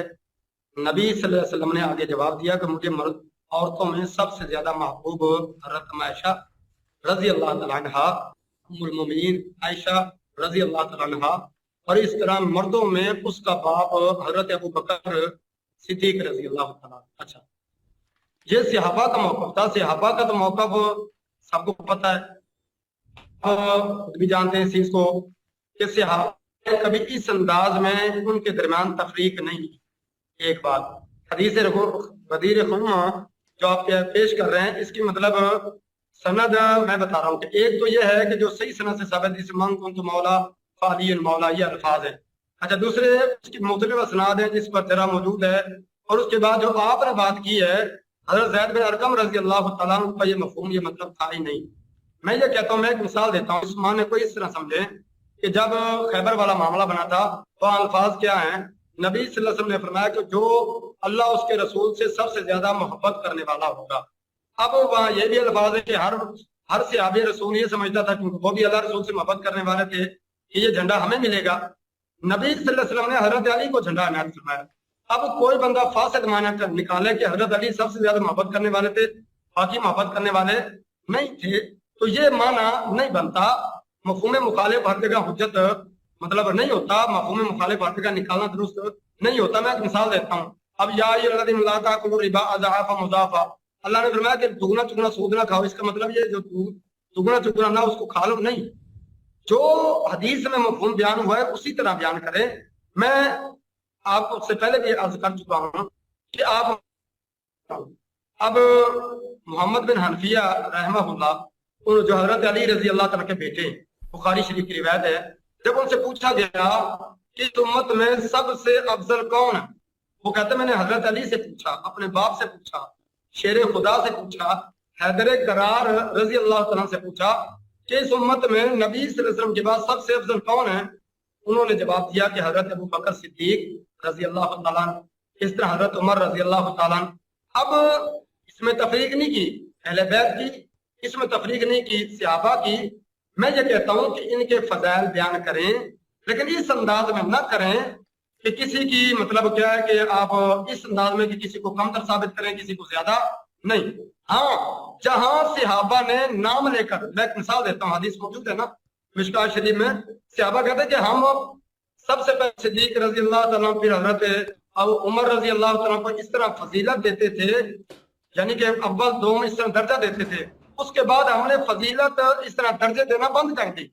نبی صلی اللہ علیہ وسلم نے آگے جواب دیا کہ مجھے عورتوں میں سب سے زیادہ محبوب حضرت عائشہ رضی اللہ تعالیٰ عنہا، ام المومنین عائشہ رضی اللہ تعالیٰ عنہا، اور اس طرح مردوں میں اس کا باپ حضرت ابو بکر صدیق رضی اللہ تعالیٰ۔ اچھا، یہ صحابہ کا موقف تھا، صحابہ کا تو موقف سب کو پتہ ہے، خود بھی جانتے ہیں اس چیز کو کہ صحابہ کبھی اس انداز میں ان کے درمیان تفریق نہیں کی۔ ایک بات حدیث غدیر خم جو آپ پیش کر رہے ہیں، اس کی مطلب سند میں بتا رہا ہوں کہ ایک تو یہ ہے کہ جو صحیح سند سے ثابت، اس من کنت مولا فعلی مولا، یہ الفاظ ہیں۔ اچھا، دوسرے اس کی مختلف اسناد ہیں جس پر تیرا موجود ہے، اور اس کے بعد جو آپ نے بات کی ہے حضرت زید بن ارقم رضی اللہ تعالیٰ عنہ کا، یہ مفہوم، یہ مطلب تھا ہی نہیں۔ میں یہ کہتا ہوں، میں ایک مثال دیتا ہوں، اس معنی کو اس طرح سمجھیں کہ جب خیبر والا معاملہ بنا تھا تو الفاظ کیا ہیں، نبی صلی اللہ علیہ وسلم نے فرمایا کہ جو اللہ اس کے رسول سے سب سے زیادہ محبت کرنے والا ہوگا۔ اب وہاں یہ بھی الفاظ ہے کہ ہر صحابی رسول یہ سمجھتا تھا کہ وہ بھی اللہ رسول سے محبت کرنے والے تھے کہ یہ جھنڈا ہمیں ملے گا۔ نبی صلی اللہ علیہ وسلم نے حضرت علی کو جھنڈا عنایت فرمایا۔ اب کوئی بندہ فاسد معنی نکالے کہ حضرت علی سب سے زیادہ محبت کرنے والے تھے، باقی محبت کرنے والے نہیں تھے، تو یہ معنی نہیں بنتا۔ مفہوم مخالف ہر جگہ حجت مطلب نہیں ہوتا، مفہوم مخالف ہر جگہ نکالنا درست نہیں ہوتا۔ میں ایک مثال دیتا ہوں، اب یا الذین لا تاکلوا الربا اضعافا مضاعفا، اللہ نے فرمایا کہ دگنا چگنا سود نہ کھاؤ، اس کا مطلب یہ جو دگنا چگنا نہ اس کو کھا لو، نہیں، جو حدیث میں مفہوم بیان ہوا ہے اسی طرح بیان کریں۔ میں آپ سے پہلے بھی عرض کر چکا ہوں کہ آپ اب محمد بن حنفیہ رحمہ اللہ، ان جو حضرت علی رضی اللہ تعالیٰ کے بیٹے ہیں، بخاری شریف کی روایت ہے، جب ان سے پوچھا گیا کہ اس امت میں سب سے افضل کون ہے، وہ کہتے ہیں میں نے حضرت علی سے پوچھا، اپنے باپ سے پوچھا، شیر خدا سے پوچھا، حیدر کرار رضی اللہ تعالیٰ سے پوچھا کہ اس امت میں نبی صلی اللہ علیہ وسلم کے بعد سب سے افضل کون ہے؟ انہوں نے جواب دیا کہ حضرت ابو بکر صدیق رضی اللہ تعالیٰ عنہ، اس طرح حضرت عمر رضی اللہ تعالیٰ عنہ۔ اب اس میں تفریق نہیں کی اہل بیت کی، اس میں تفریق نہیں کی صحابہ کی، میں یہ کہتا ہوں کہ ان کے فضائل بیان کریں، لیکن اس انداز میں نہ کریں کہ کسی کی مطلب کیا ہے کہ آپ اس انداز میں کہ کسی کو کم تر ثابت کریں، کسی کو زیادہ نہیں۔ ہاں، جہاں صحابہ نے نام لے کر، میں ایک مثال دیتا ہوں، حدیث موجود ہے نا مشکوٰۃ شریف میں، صحابہ کہتے ہیں کہ ہم سب سے پہلے صدیق رضی اللہ تعالیٰ پھر حضرت عمر رضی اللہ تعالیٰ کو اس طرح فضیلت دیتے تھے، یعنی کہ اول دوم اس طرح درجہ دیتے تھے، اس کے بعد ہم نے فضیلت اس طرح درجے دینا بند کر دی،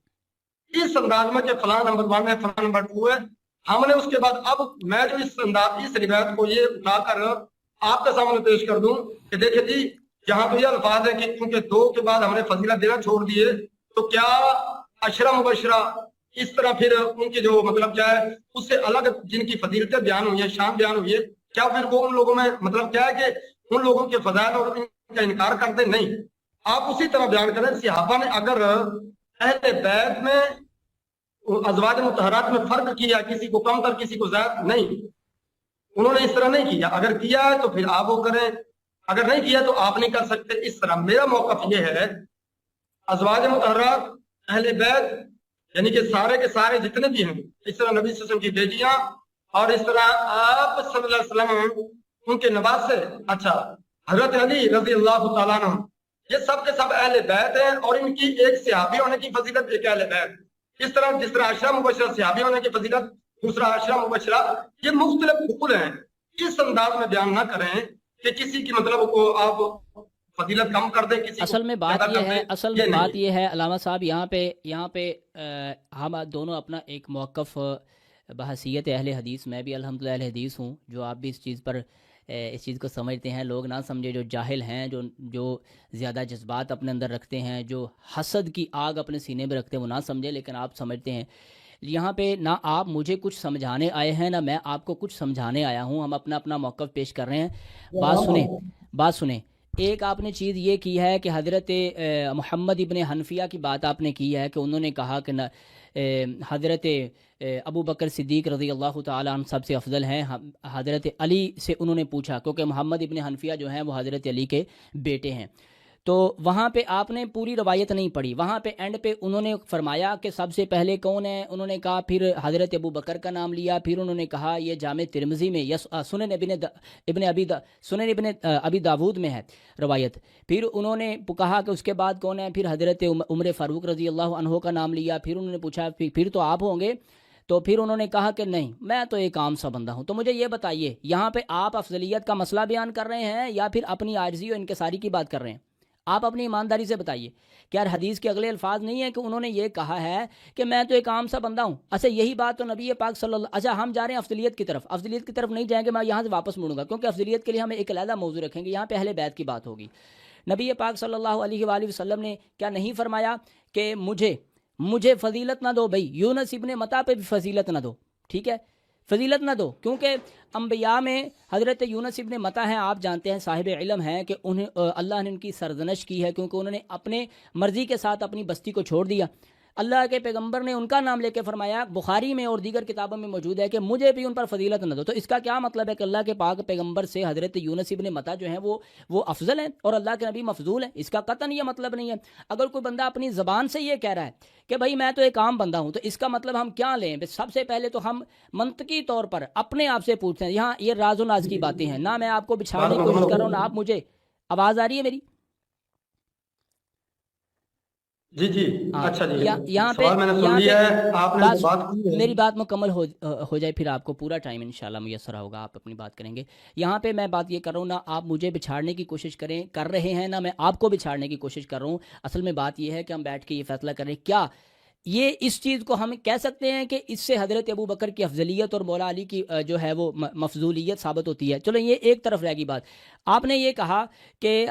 اس انداز میں کہ فلاں نمبر 1 ہے، فلاں نمبر 2 ہے۔ ہم نے اس کے بعد اب میں جو اس روایت کو یہ اٹھا کر آپ کے سامنے پیش کر دوں کہ دیکھیں جی یہاں تو یہ الفاظ ہے کہ کیونکہ 2 کے بعد ہم نے فضیلت دینا چھوڑ دیے، تو کیا عشرہ مبشرہ اس طرح پھر ان کی جو مطلب کیا ہے اس سے الگ جن کی فضیلتیں بیان ہوئی ہیں، شان بیان ہوئی ہے، کیا پھر وہ ان لوگوں میں مطلب کیا ہے کہ ان لوگوں کے فضائل اور ان کا انکار کرتے؟ نہیں، آپ اسی طرح بیان کریں۔ صحابہ نے اگر اہل بیت میں ازواج مطہرات میں فرق کیا، کسی کو کم تر کسی کو زیادہ، نہیں، انہوں نے اس طرح نہیں کیا، اگر کیا ہے تو پھر آپ وہ کریں، اگر نہیں کیا تو آپ نہیں کر سکتے۔ اس طرح میرا موقف یہ ہے، ازواج مطہرات اہل بیت یعنی کہ سارے کے سارے جتنے بھی ہیں، اس طرح نبی صلی اللہ علیہ وسلم کی بیٹیاں اور اس طرح آپ صلی اللہ علیہ وسلم ان کے نواسے، اچھا حضرت علی رضی اللہ تعالیٰ عنہ، یہ سب کے سب اہل بیت ہیں، اور ان کی ایک صحابی ہونے کی فضیلت، ایک اہل بیت۔ اس طرح جس طرح عشرہ مبشرہ صحابی ہونے کی فضیلت، دوسرا عشرہ مبشرہ، یہ مختلف حقوق ہیں۔ اس انداز میں بیان نہ کریں کہ کسی کی مطلب کو آپ فضیلت کم کر دیں، کسی اصل میں بات یہ ہے علامہ صاحب، یہاں پہ ہم دونوں اپنا ایک موقف بحیثیت اہل حدیث، میں بھی الحمدللہ اہل حدیث ہوں، جو آپ بھی اس چیز کو سمجھتے ہیں، لوگ نہ سمجھے جو جاہل ہیں، جو زیادہ جذبات اپنے اندر رکھتے ہیں، جو حسد کی آگ اپنے سینے میں رکھتے ہیں، وہ نہ سمجھے، لیکن آپ سمجھتے ہیں۔ یہاں پہ نہ آپ مجھے کچھ سمجھانے آئے ہیں، نہ میں آپ کو کچھ سمجھانے آیا ہوں، ہم اپنا موقف پیش کر رہے ہیں۔ بات سنیں، ایک آپ نے چیز یہ کی ہے کہ حضرت محمد ابن حنفیہ کی بات آپ نے کی ہے کہ انہوں نے کہا کہ حضرت ابو بکر صدیق رضی اللہ تعالیٰ عنہ سب سے افضل ہیں۔ حضرت علی سے انہوں نے پوچھا، کیونکہ محمد ابن حنفیہ جو ہیں وہ حضرت علی کے بیٹے ہیں، تو وہاں پہ آپ نے پوری روایت نہیں پڑھی، وہاں پہ اینڈ پہ انہوں نے فرمایا کہ سب سے پہلے کون ہے، انہوں نے کہا، پھر حضرت ابو بکر کا نام لیا، پھر انہوں نے کہا یہ جامع ترمذی میں سنن ابن ابی داود میں ہے روایت، پھر انہوں نے کہا کہ اس کے بعد کون ہے، پھر حضرت عمر فاروق رضی اللہ عنہ کا نام لیا، پھر انہوں نے پوچھا پھر تو آپ ہوں گے، تو پھر انہوں نے کہا کہ نہیں، میں تو ایک عام سا بندہ ہوں۔ تو مجھے یہ بتائیے، یہاں پہ آپ افضلیت کا مسئلہ بیان کر رہے ہیں یا پھر اپنی عاجزی اور انکساری کی بات کر رہے ہیں؟ آپ اپنی ایمانداری سے بتائیے، کیا حدیث کے اگلے الفاظ نہیں ہیں کہ انہوں نے یہ کہا ہے کہ میں تو ایک عام سا بندہ ہوں؟ اچھا یہی بات تو نبی پاک صلی اللہ، اچھا ہم جا رہے ہیں افضلیت کی طرف نہیں جائیں گے، میں یہاں سے واپس مڑوں گا، کیونکہ افضلیت کے لیے ہم ایک علیحدہ موضوع رکھیں گے، یہاں پہ اہل بیت کی بات ہوگی۔ نبی پاک صلی اللہ علیہ وآلہ وسلم نے کیا نہیں فرمایا کہ مجھے فضیلت نہ دو بھائی، یونس ابن متا پہ بھی فضیلت نہ دو، ٹھیک ہے، فضیلت نہ دو، کیونکہ انبیاء میں حضرت یونس ابن متا ہیں، آپ جانتے ہیں، صاحب علم ہیں کہ انہیں اللہ نے ان کی سرزنش کی ہے، کیونکہ انہوں نے اپنے مرضی کے ساتھ اپنی بستی کو چھوڑ دیا۔ اللہ کے پیغمبر نے ان کا نام لے کے فرمایا، بخاری میں اور دیگر کتابوں میں موجود ہے کہ مجھے بھی ان پر فضیلت نہ دو۔ تو اس کا کیا مطلب ہے کہ اللہ کے پاک پیغمبر سے حضرت یونس ابن متا جو ہیں وہ افضل ہیں اور اللہ کے نبی مفضول ہیں؟ اس کا قطعاً یہ مطلب نہیں ہے۔ اگر کوئی بندہ اپنی زبان سے یہ کہہ رہا ہے کہ بھائی میں تو ایک عام بندہ ہوں، تو اس کا مطلب ہم کیا لیں؟ سب سے پہلے تو ہم منطقی طور پر اپنے آپ سے پوچھتے ہیں، یہاں یہ راز و ناز کی باتیں ہیں، نہ میں آپ کو بچھانے کی کوشش کر رہا ہوں، نہ آپ مجھے۔ آواز آ رہی ہے میری؟ جی جی ہاں اچھا جی یہاں پہ سوال میں نے سن لیا ہے آپ نے جو بات کی ہے میری بات مکمل ہو جائے پھر آپ کو پورا ٹائم انشاءاللہ میسر ہوگا، آپ اپنی بات کریں گے۔ یہاں پہ میں بات یہ کر رہا ہوں، نہ آپ مجھے بچھاڑنے کی کوشش کر رہے ہیں، نہ میں آپ کو بچھاڑنے کی کوشش کر رہا ہوں۔ اصل میں بات یہ ہے کہ ہم بیٹھ کے یہ فیصلہ کریں کیا یہ اس چیز کو ہم کہہ سکتے ہیں کہ اس سے حضرت ابو بکر کی افضلیت اور مولا علی کی جو ہے وہ مفضولیت ثابت ہوتی ہے۔ چلو یہ ایک طرف رہ گی بات۔ آپ نے یہ کہا کہ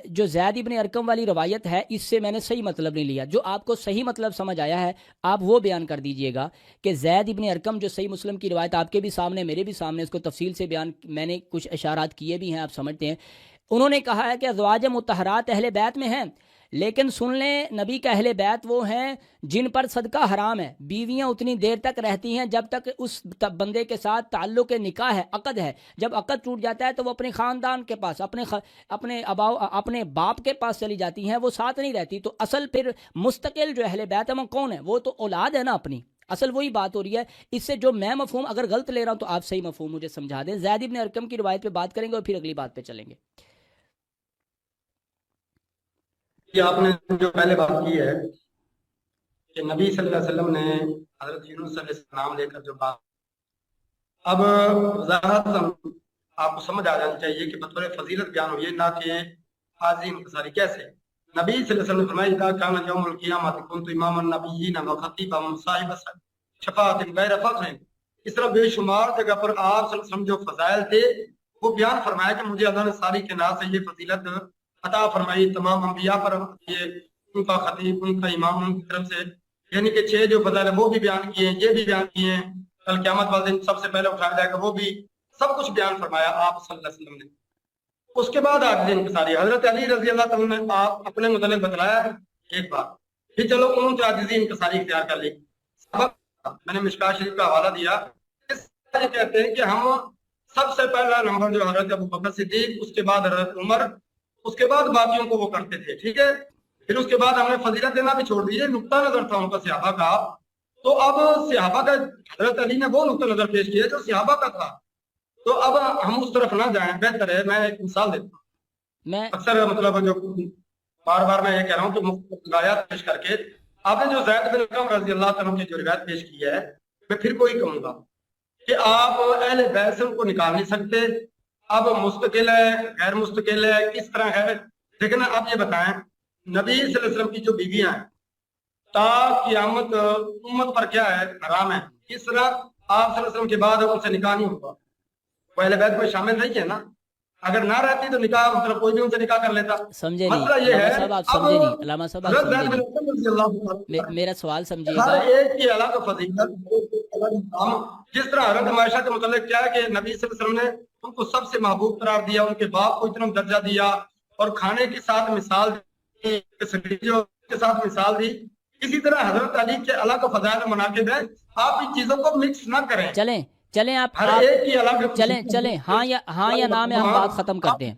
جو زید ابن ارقم والی روایت ہے اس سے میں نے صحیح مطلب نہیں لیا، جو آپ کو صحیح مطلب سمجھ آیا ہے آپ وہ بیان کر دیجئے گا کہ زید ابن ارقم جو صحیح مسلم کی روایت آپ کے بھی سامنے میرے بھی سامنے، اس کو تفصیل سے بیان میں نے کچھ اشارات کیے بھی ہیں، آپ سمجھتے ہیں۔ انہوں نے کہا ہے کہ ازواج مطہرات اہل بیت میں ہیں، لیکن سن لیں نبی کا اہل بیت وہ ہیں جن پر صدقہ حرام ہے، بیویاں اتنی دیر تک رہتی ہیں جب تک اس بندے کے ساتھ تعلق نکاح ہے، عقد ہے۔ جب عقد ٹوٹ جاتا ہے تو وہ اپنے خاندان کے پاس، اپنے باپ کے پاس چلی جاتی ہیں، وہ ساتھ نہیں رہتی۔ تو اصل پھر مستقل جو اہل بیت ہے وہ کون ہے؟ وہ تو اولاد ہے نا اپنی، اصل وہی بات ہو رہی ہے۔ اس سے جو میں مفہوم اگر غلط لے رہا ہوں تو آپ صحیح مفہوم مجھے سمجھا دیں۔ زید ابن ارقم کی روایت پہ بات کریں گے اور پھر اگلی بات پہ چلیں گے۔ کہ آپ نے جو پہلے بات کی ہے کہ نبی صلی اللہ علیہ وسلم نے حضرت یونس علیہ السلام لے کر جو بات، اب وضاحت آپ کو سمجھ آ جانی چاہیے کہ بطور فضیلت بیان ہوئی ہے، نہ کہ حاضی انتصاری۔ کیسے؟ نبی صلی اللہ علیہ وسلم نے فرمایا اذا کان یوم القیامۃ کنت امام النبیین وخطیبا صاحب شفاعت غیر فخر۔ اس طرح بے شمار جگہ پر آپ صلی اللہ علیہ وسلم جو فضائل تھے وہ بیان فرمایا کہ مجھے اللہ نے ساری کائنات سے یہ فضیلت عطا فرمائی، تمام انبیاء پر یہ ان کا خطیب، ان کا امام ان کی طرف سے، یعنی کہ 6 جو فضائل ہیں وہ بھی بیان کیے ہیں، یہ بھی بیان کیے ہیں، کل قیامت والے دن سب سے پہلے اٹھایا جائے گا وہ بھی، سب کچھ بیان فرمایا آپ صلی اللہ علیہ وسلم نے۔ اس کے بعد عاجزی انکساری، حضرت علی رضی اللہ تعالیٰ نے آپ اپنے متعلق بتلایا ایک بات، پھر چلو انہوں نے عاجزی انکساری اختیار کر لی۔ میں نے مشکاۃ شریف کا حوالہ دیا، یہ کہتے ہیں کہ ہم سب سے پہلا نمبر جو حضرت ابو بکر صدیق، اس کے بعد حضرت عمر، اس کے بعد باقیوں کو وہ کرتے تھے، ٹھیک ہے۔ پھر اس کے بعد ہم نے فضیلت دینا بھی چھوڑ دی، نقطہ نظر تھا ان کا صحابہ کا، تو اب صحابہ کا حضرت علی نے وہ نقطہ نظر پیش کیا جو صحابہ کا تھا، تو اب ہم اس طرف نہ جائیں، بہتر ہے۔ میں ایک مثال دیتا ہوں، میں اکثر مطلب جو بار بار میں یہ کہہ رہا ہوں کہ مختلف روایات پیش کر کے آپ نے جو زید بن ارقم رضی اللہ عنہ کی جو روایت پیش کی ہے، میں پھر کوئی کہوں گا کہ آپ اہل بیت سے ان کو نکال نہیں سکتے، اب مستقل ہے غیر مستقل ہے کس طرح ہے۔ لیکن آپ یہ بتائیں نبی صلی اللہ علیہ وسلم کی جو بیویاں ہیں تا قیامت امت پر کیا ہے؟ حرام ہے۔ اس طرح آپ صلی اللہ علیہ وسلم کے بعد ان سے نکاح نہیں ہوگا، وہ اہل بیت میں شامل نہیں ہے نا، اگر نہ رہتی تو نکاح مطلب کوئی بھی ان سے نکاح کر لیتا۔ سمجھے نہیں مسئلہ یہ علامہ ہے صاحب، آپ اب سمجھے نہیں علامہ صاحب، آپ حضرت سمجھے زید بن نہیں ارقم رضی اللہ عنہ، میرا سوال سمجھیے ہر گا۔ ایک کی الگ فضیلت، الگ مقام۔ جس طرح حضرت عائشہ کے متعلق کیا ہے کہ نبی صلی اللہ علیہ وسلم نے ان کو سب سے محبوب قرار دیا، ان کے باپ کو اتنا درجہ دیا، اور کھانے کے ساتھ مثال دی، کے ساتھ مثال دی۔ اسی طرح حضرت علی کے الگ فضائل و مناقب ہیں، آپ ان چیزوں کو مکس نہ کریں۔ چلیں آپ ہر ایک کی الگ چلیں ہاں یا نہ میں ہم بات ختم کرتے ہیں۔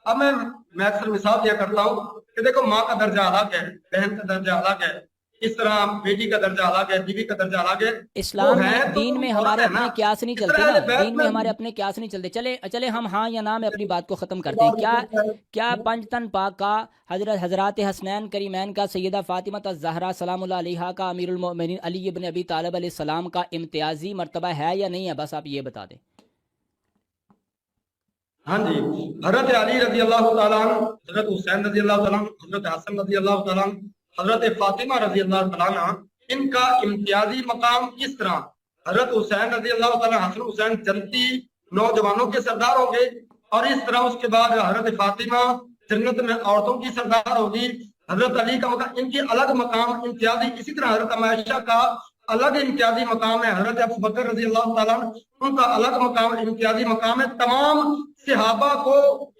اب میں اکثر مثال دیا کرتا ہوں کہ دیکھو ماں کا درجہ الگ ہے، بہن کا درجہ الگ ہے، اس طرح بیٹی کا درجہ الگ ہے، بیوی کا درجہ الگ ہے۔ اسلام میں دین میں ہمارے اپنے قیاس نہیں چلتے نا، دین میں ہمارے اپنے قیاس نہیں چلتے۔ چلے ہم ہاں یا نہ میں اپنی بات کو ختم کرتے ہیں۔ کیا پنجتن پاک کا حضرات حسنین کریمین کا سیدہ فاطمہ الزہرا سلام اللہ علیہا کا امیر المؤمنین علی ابن ابی طالب علیہ السلام کا امتیازی مرتبہ ہے یا نہیں ہے؟ بس آپ یہ بتا دیں۔ ہاں جی، حضرت علی رضی اللہ تعالیٰ عنہ، حضرت حسین رضی اللہ تعالیٰ عنہ، حضرت حسن رضی اللہ تعالیٰ عنہ، حضرت فاطمہ رضی اللہ تعالیٰ عنہ، ان کا امتیازی مقام کس طرح؟ حضرت حسین رضی اللہ تعالیٰ عنہ، حسن حسین جنتی نوجوانوں کے سردار ہوں گے، اور اس طرح اس کے بعد حضرت فاطمہ جنت میں عورتوں کی سردار ہوگی۔ حضرت علی کا مقام، ان کی الگ مقام امتیازی، اسی طرح حضرت عائشہ کا الگ امتیازی مقام ہے، حضرت ابو بکر رضی اللہ تعالیٰ عنہ ان کا الگ مقام امتیازی مقام ہے۔ تمام صحابہ کو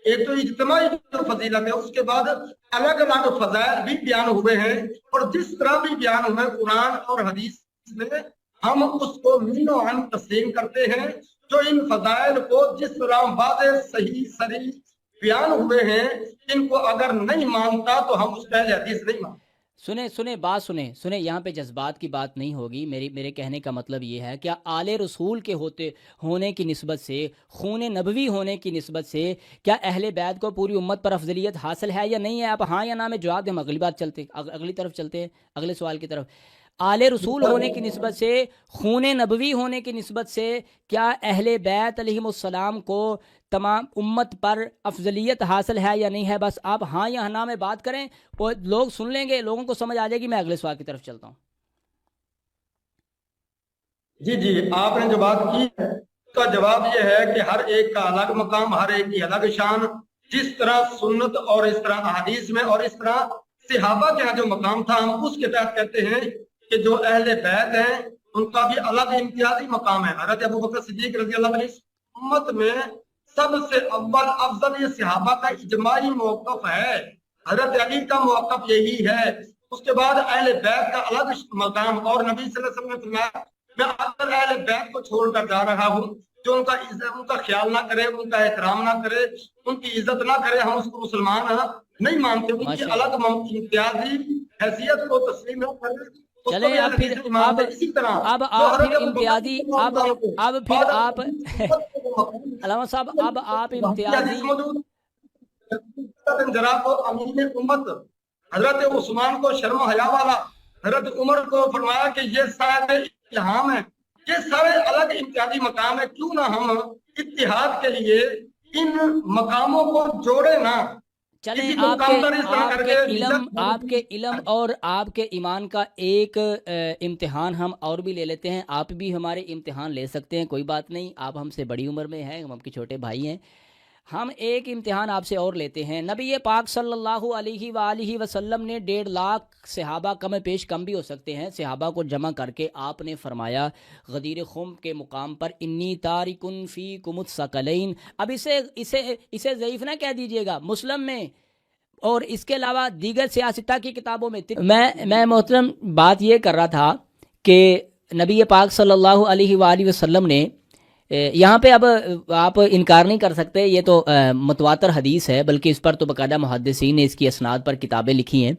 ایک تو اجتماعی فضیلت ہے، اس کے بعد الگ الگ فضائل بھی بیان ہوئے ہیں، اور جس طرح بھی بیان ہوئے قرآن اور حدیث میں ہم اس کو من و عن تسلیم کرتے ہیں۔ جو ان فضائل کو جس طرح واضح صحیح صریح بیان ہوئے ہیں، ان کو اگر نہیں مانتا تو ہم اس پہلے حدیث نہیں مانتے۔ سنیں یہاں پہ جذبات کی بات نہیں ہوگی. میرے کہنے کا مطلب یہ ہے کہ آل رسول کے ہونے کی نسبت سے، خون نبوی ہونے کی نسبت سے کیا اہل بیت کو پوری امت پر افضلیت حاصل ہے یا نہیں ہے؟ آپ ہاں یا نہ میں جواب دیں. ہم اگلی طرف چلتے ہیں، اگلے سوال کی طرف. آل رسول ہونے کی نسبت سے، خون نبوی ہونے کی نسبت سے کیا اہل بیت علیہم السلام کو تمام امت پر افضلیت حاصل ہے یا نہیں ہے؟ بس آپ ہاں یا نہ میں بات کریں، وہ لوگ سن لیں گے، لوگوں کو سمجھ آ جائے گی. میں اگلے سوال کی طرف چلتا ہوں. جی آپ نے جو بات کی ہے اس کا جواب یہ ہے کہ ہر ایک کا الگ مقام، ہر ایک کی الگ شان. جس طرح سنت اور اس طرح احادیث میں اور اس طرح صحابہ کے جو مقام تھا، ہم اس کے تحت کہتے ہیں کہ جو اہل بیت ہیں ان کا بھی الگ امتیازی مقام ہے. حضرت ابوبکر صدیق رضی اللہ عنہ امت میں سب سے اول افضل یہ صحابہ کا اجماعی موقف ہے. حضرت علی کا موقف یہی ہے. اس کے بعد اہل بیت کا الگ مقام، اور نبی صلی اللہ علیہ وسلم نے فرمایا میں اگر اہل بیت کو چھوڑ کر جا رہا ہوں جو ان کا خیال نہ کرے، ان کا احترام نہ کرے، ان کی عزت نہ کرے، ہم اس کو مسلمان نہیں مانتے. ان کی الگ امتیازی حیثیت کو تسلیم نہ کرے. چلیں اب پھر اسی طرح اب آپ پھر امتیازی اب پھر آپ علامہ صاحب اب آپ امتیازی امین امت حضرت عثمان کو شرم و حیا والا، حضرت عمر کو فرمایا کہ یہ صاحب الہام ہے. یہ سارے الگ امتیازی مقام ہے. کیوں نہ ہم اتحاد کے لیے ان مقاموں کو جوڑے نہ. چلیں آپ کے علم اور آپ کے ایمان کا ایک امتحان ہم اور بھی لے لیتے ہیں. آپ بھی ہمارے امتحان لے سکتے ہیں، کوئی بات نہیں. آپ ہم سے بڑی عمر میں ہیں، ہم آپ کے چھوٹے بھائی ہیں. ہم ایک امتحان آپ سے اور لیتے ہیں. نبی پاک صلی اللہ علیہ وآلہ وسلم نے 1.5 لاکھ صحابہ کم بھی ہو سکتے ہیں صحابہ کو جمع کر کے آپ نے فرمایا غدیر خم کے مقام پر انی تارکن فیکم الثقلین. اب اسے ضعیف نہ کہہ دیجئے گا. مسلم میں اور اس کے علاوہ دیگر سیاستہ کی کتابوں میں میں محترم بات یہ کر رہا تھا کہ نبی پاک صلی اللہ علیہ وآلہ وسلم نے یہاں پہ اب آپ انکار نہیں کر سکتے، یہ تو متواتر حدیث ہے، بلکہ اس پر تو باقاعدہ محدثین نے اس کی اسناد پر کتابیں لکھی ہیں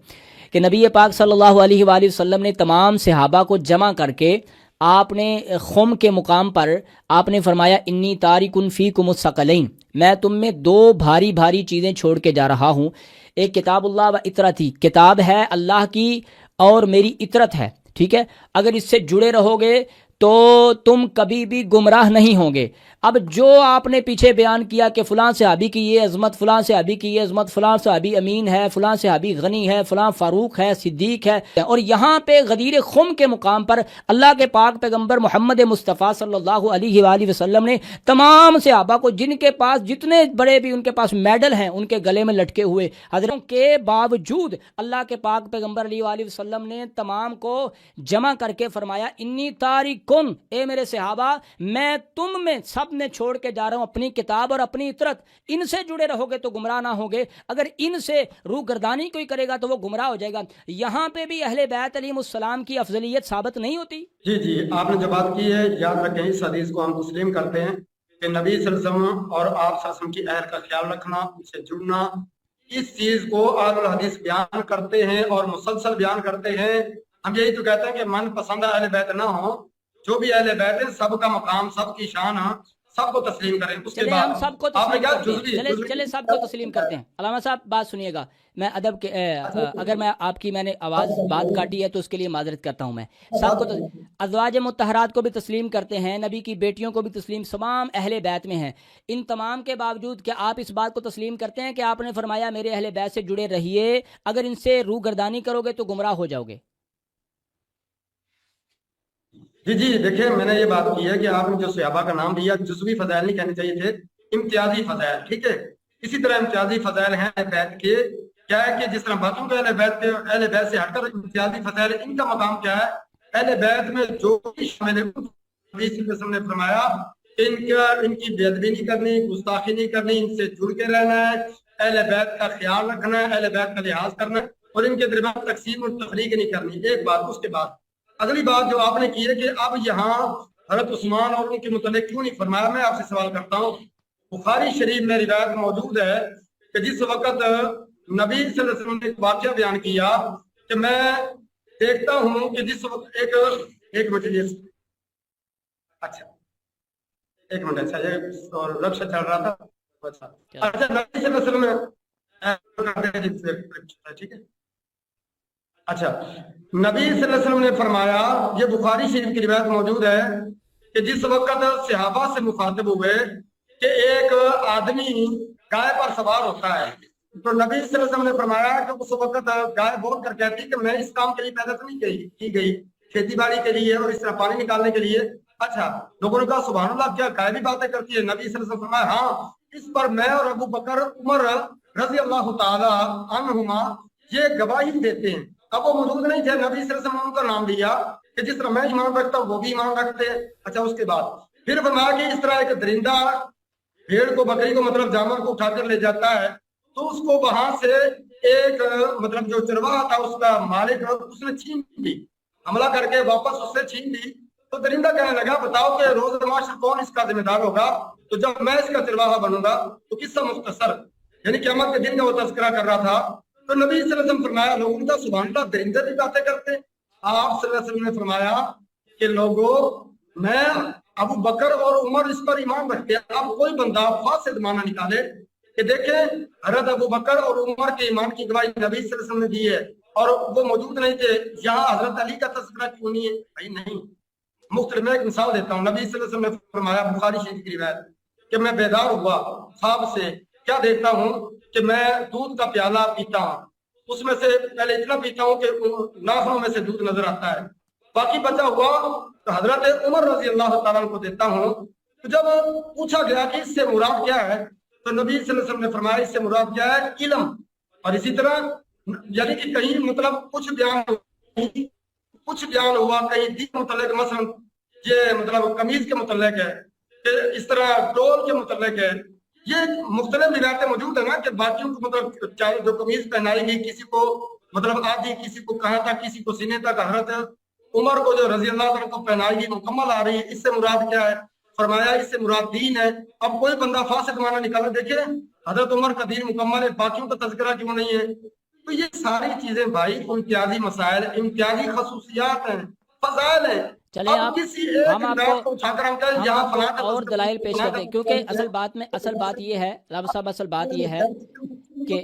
کہ نبی پاک صلی اللہ علیہ وآلہ وسلم نے تمام صحابہ کو جمع کر کے آپ نے خم کے مقام پر آپ نے فرمایا انی تارکن فیکم الثقلین، میں تم میں 2 بھاری چیزیں چھوڑ کے جا رہا ہوں. ایک کتاب اللہ و اطرتی، کتاب ہے اللہ کی اور میری اطرت ہے. ٹھیک ہے، اگر اس سے جڑے رہو گے تو تم کبھی بھی گمراہ نہیں ہوں گے. اب جو آپ نے پیچھے بیان کیا کہ فلاں صحابی کی یہ عظمت، فلاں صحابی کی یہ عظمت، فلاں صحابی امین ہے، فلاں صحابی غنی ہے، فلاں فاروق ہے، صدیق ہے، اور یہاں پہ غدیر خم کے مقام پر اللہ کے پاک پیغمبر محمد مصطفیٰ صلی اللہ علیہ وآلہ وسلم نے تمام صحابہ کو جن کے پاس جتنے بڑے بھی ان کے پاس میڈل ہیں ان کے گلے میں لٹکے ہوئے حضرتوں کے باوجود اللہ کے پاک پیغمبر علیہ وآلہ وسلم نے تمام کو جمع کر کے فرمایا انی تارکن، اے میرے صحابہ میں تم میں سب نے چھوڑ کے جا رہا ہوں اپنی کتاب اور اپنی اطرت. ان سے جڑے رہو گے تو گمراہ نہ ہوگے، اگر ان سے روح گردانی کوئی کرے گا تو وہ گمراہ ہو جائے گا. یہاں پہ بھی اہل بیت علیہم السلام کی افضلیت ثابت نہیں ہوتی. جی آپ نے جو بات کی ہے یاد رکھیں، اس حدیث کو ہم تسلیم کرتے ہیں کہ نبی صلی اللہ علیہ وسلم اور آپ صلی اللہ علیہ وسلم کی اہل کا خیال رکھنا، ان سے جڑنا، اس چیز کو اہل الحدیث بیان کرتے ہیں اور مسلسل بیان کرتے ہیں. ہم یہی تو کہتے ہیں کہ من پسند اہل بیت نہ ہو، جو بھی اہل بیت ہیں سب کا مقام، سب کی شان، سب کو تسلیم کریں. اس کے بعد ہم سب کو تسلیم کرتے ہیں. چلے سب کو تسلیم کرتے ہیں. علامہ صاحب بات سنیے گا، میں ادب کے اگر میں آپ کی میں نے آواز بات کاٹی ہے تو اس کے لیے معذرت کرتا ہوں. میں سب کو ازواج مطہرات کو بھی تسلیم کرتے ہیں، نبی کی بیٹیوں کو بھی تسلیم، تمام اہل بیت میں ہیں. ان تمام کے باوجود کہ آپ اس بات کو تسلیم کرتے ہیں کہ آپ نے فرمایا میرے اہل بیت سے جڑے رہیے، اگر ان سے روح گردانی کرو گے تو گمراہ ہو جاؤ گے. جی دیکھیں، میں نے یہ بات کی ہے کہ آپ نے جو صحابہ کا نام لیا جزوی فضائل نہیں کہنے چاہیے تھے، امتیازی فضائل. ٹھیک ہے، اسی طرح امتیازی فضائل ہیں اہل بیت کے. کیا ہے کہ جس طرح باقیوں کے اہل بیت سے ہٹ کر امتیازی فضائل، ان کا مقام کیا ہے؟ اہل بیت میں جو بھی شامل ہے، نبی صلی اللہ علیہ وسلم نے فرمایا ان کی بے ادبی نہیں کرنی، گستاخی نہیں کرنی، ان سے جڑ کے رہنا ہے، اہل بیت کا خیال رکھنا ہے، اہل بیت کا لحاظ کرنا ہے، اور ان کے درمیان تقسیم اور تفریق نہیں کرنی. ایک بات. اس کے بعد اگلی بات جو آپ نے کی ہے کہ اب یہاں حضرت عثمان اور ان کے متعلق کیوں نہیں فرمایا، میں آپ سے سوال کرتا ہوں. بخاری شریف میں روایت موجود ہے کہ جس وقت نبی صلی اللہ علیہ وسلم نے واقعہ بیان کیا کہ میں دیکھتا ہوں کہ جس وقت ایک منٹ یہ اچھا ایک منٹ اچھا یہ رب سے چل رہا تھا اچھا نبی صلی اللہ علیہ وسلم ٹھیک ہے اچھا نبی صلی اللہ علیہ وسلم نے فرمایا، یہ بخاری شریف کی روایت موجود ہے کہ جس وقت صحابہ سے مخاطب ہوئے کہ ایک آدمی گائے پر سوار ہوتا ہے، تو نبی صلی اللہ علیہ وسلم نے فرمایا کہ اس وقت گائے بول کر کہتی کہ میں اس کام کے لیے پیدا تو نہیں کی گئی، کھیتی باڑی کے لیے اور اس طرح پانی نکالنے کے لیے۔ اچھا لوگوں نے کہا سبحان اللہ، کیا گائے بھی باتیں کرتی ہے؟ نبی صلی اللہ علیہ وسلم نے فرمایا ہاں، اس پر میں اور ابو بکر عمر رضی اللہ تعالی عنہما یہ گواہی دیتے ہیں۔ اب وہ موجود نہیں تھے، نبی صلی اللہ علیہ وسلم نے ان کا نام لیا کہ جس طرح میں ایمان رکھتا ہوں وہ بھی ایمان رکھتے ہیں۔ اچھا اس کے بعد پھر فرمایا کہ اس طرح ایک درندہ بھیڑ کو بکری کو مطلب جانور کو اٹھا کر لے جاتا ہے، تو اس کو وہاں سے ایک مطلب جو چرواہا تھا اس کا مالک اس نے چھین لی، حملہ کر کے واپس اس سے چھین لی۔ تو درندہ کہنے لگا بتاؤ کہ روز معاشر کون اس کا ذمہ دار ہوگا؟ تو جب میں اس کا چرواہا بنوں گا تو قصہ مختصر یعنی قیامت کے دن کا وہ تذکرہ کر رہا تھا۔ تو نبی صلی اللہ علیہ وسلم فرمایا لوگوں نے کہا سبحان اللہ، درندے بھی باتیں کرتے۔ آپ صلی اللہ علیہ وسلم نے فرمایا کہ لوگوں میں ابو بکر اور عمر اس پر ایمان رکھتے ہیں۔ اب کوئی بندہ فاسد معنی نکالے کہ دیکھیں حضرت ابو بکر اور عمر کے ایمان کی گواہی نبی صلی اللہ علیہ وسلم نے دی ہے اور وہ موجود نہیں تھے، یہاں حضرت علی کا تذکرہ کیوں نہیں ہے؟ بھائی نہیں، مختلف میں ایک مثال دیتا ہوں۔ نبی صلی اللہ علیہ وسلم نے فرمایا بخاری شریف کی روایت کہ میں بیدار ہوا خواب سے، کیا دیکھتا ہوں کہ میں دودھ کا پیالہ پیتا ہوں، اس میں سے پہلے اتنا پیتا ہوں کہ ناخنوں میں سے دودھ نظر آتا ہے، باقی بچا ہوا تو حضرت عمر رضی اللہ تعالیٰ عنہ کو دیتا ہوں۔ تو جب پوچھا گیا کہ اس سے مراد کیا ہے تو نبی صلی اللہ علیہ وسلم نے فرمایا اس سے مراد کیا ہے؟ علم۔ اور اسی طرح یعنی کہ کہیں مطلب کچھ بیان ہوا کہیں دین متعلق، مثلا یہ مطلب قمیض کے متعلق ہے کہ اس طرح ڈول کے متعلق ہے، یہ مختلف روایتیں موجود ہیں نا کہ باقیوں کو مطلب چاہے جو قمیض پہنائی گئی کسی کو مطلب آدھی، کسی کو کہاں تک، کسی کو سینے تک، حضرت عمر کو جو رضی اللہ عنہ کو پہنائی گئی مکمل آ رہی ہے، اس سے مراد کیا ہے؟ فرمایا اس سے مراد دین ہے۔ اب کوئی بندہ فاسق معنی نکالا، دیکھیں حضرت عمر کا دین مکمل ہے، باقیوں کا تذکرہ کیوں نہیں ہے؟ تو یہ ساری چیزیں بھائی امتیازی مسائل، امتیازی خصوصیات ہیں، فضائل ہیں۔ چلیں آپ ہم آپ کو اور دلائل پیش کرتے ہیں، کیونکہ اصل بات یہ ہے رب صاحب، اصل بات یہ ہے کہ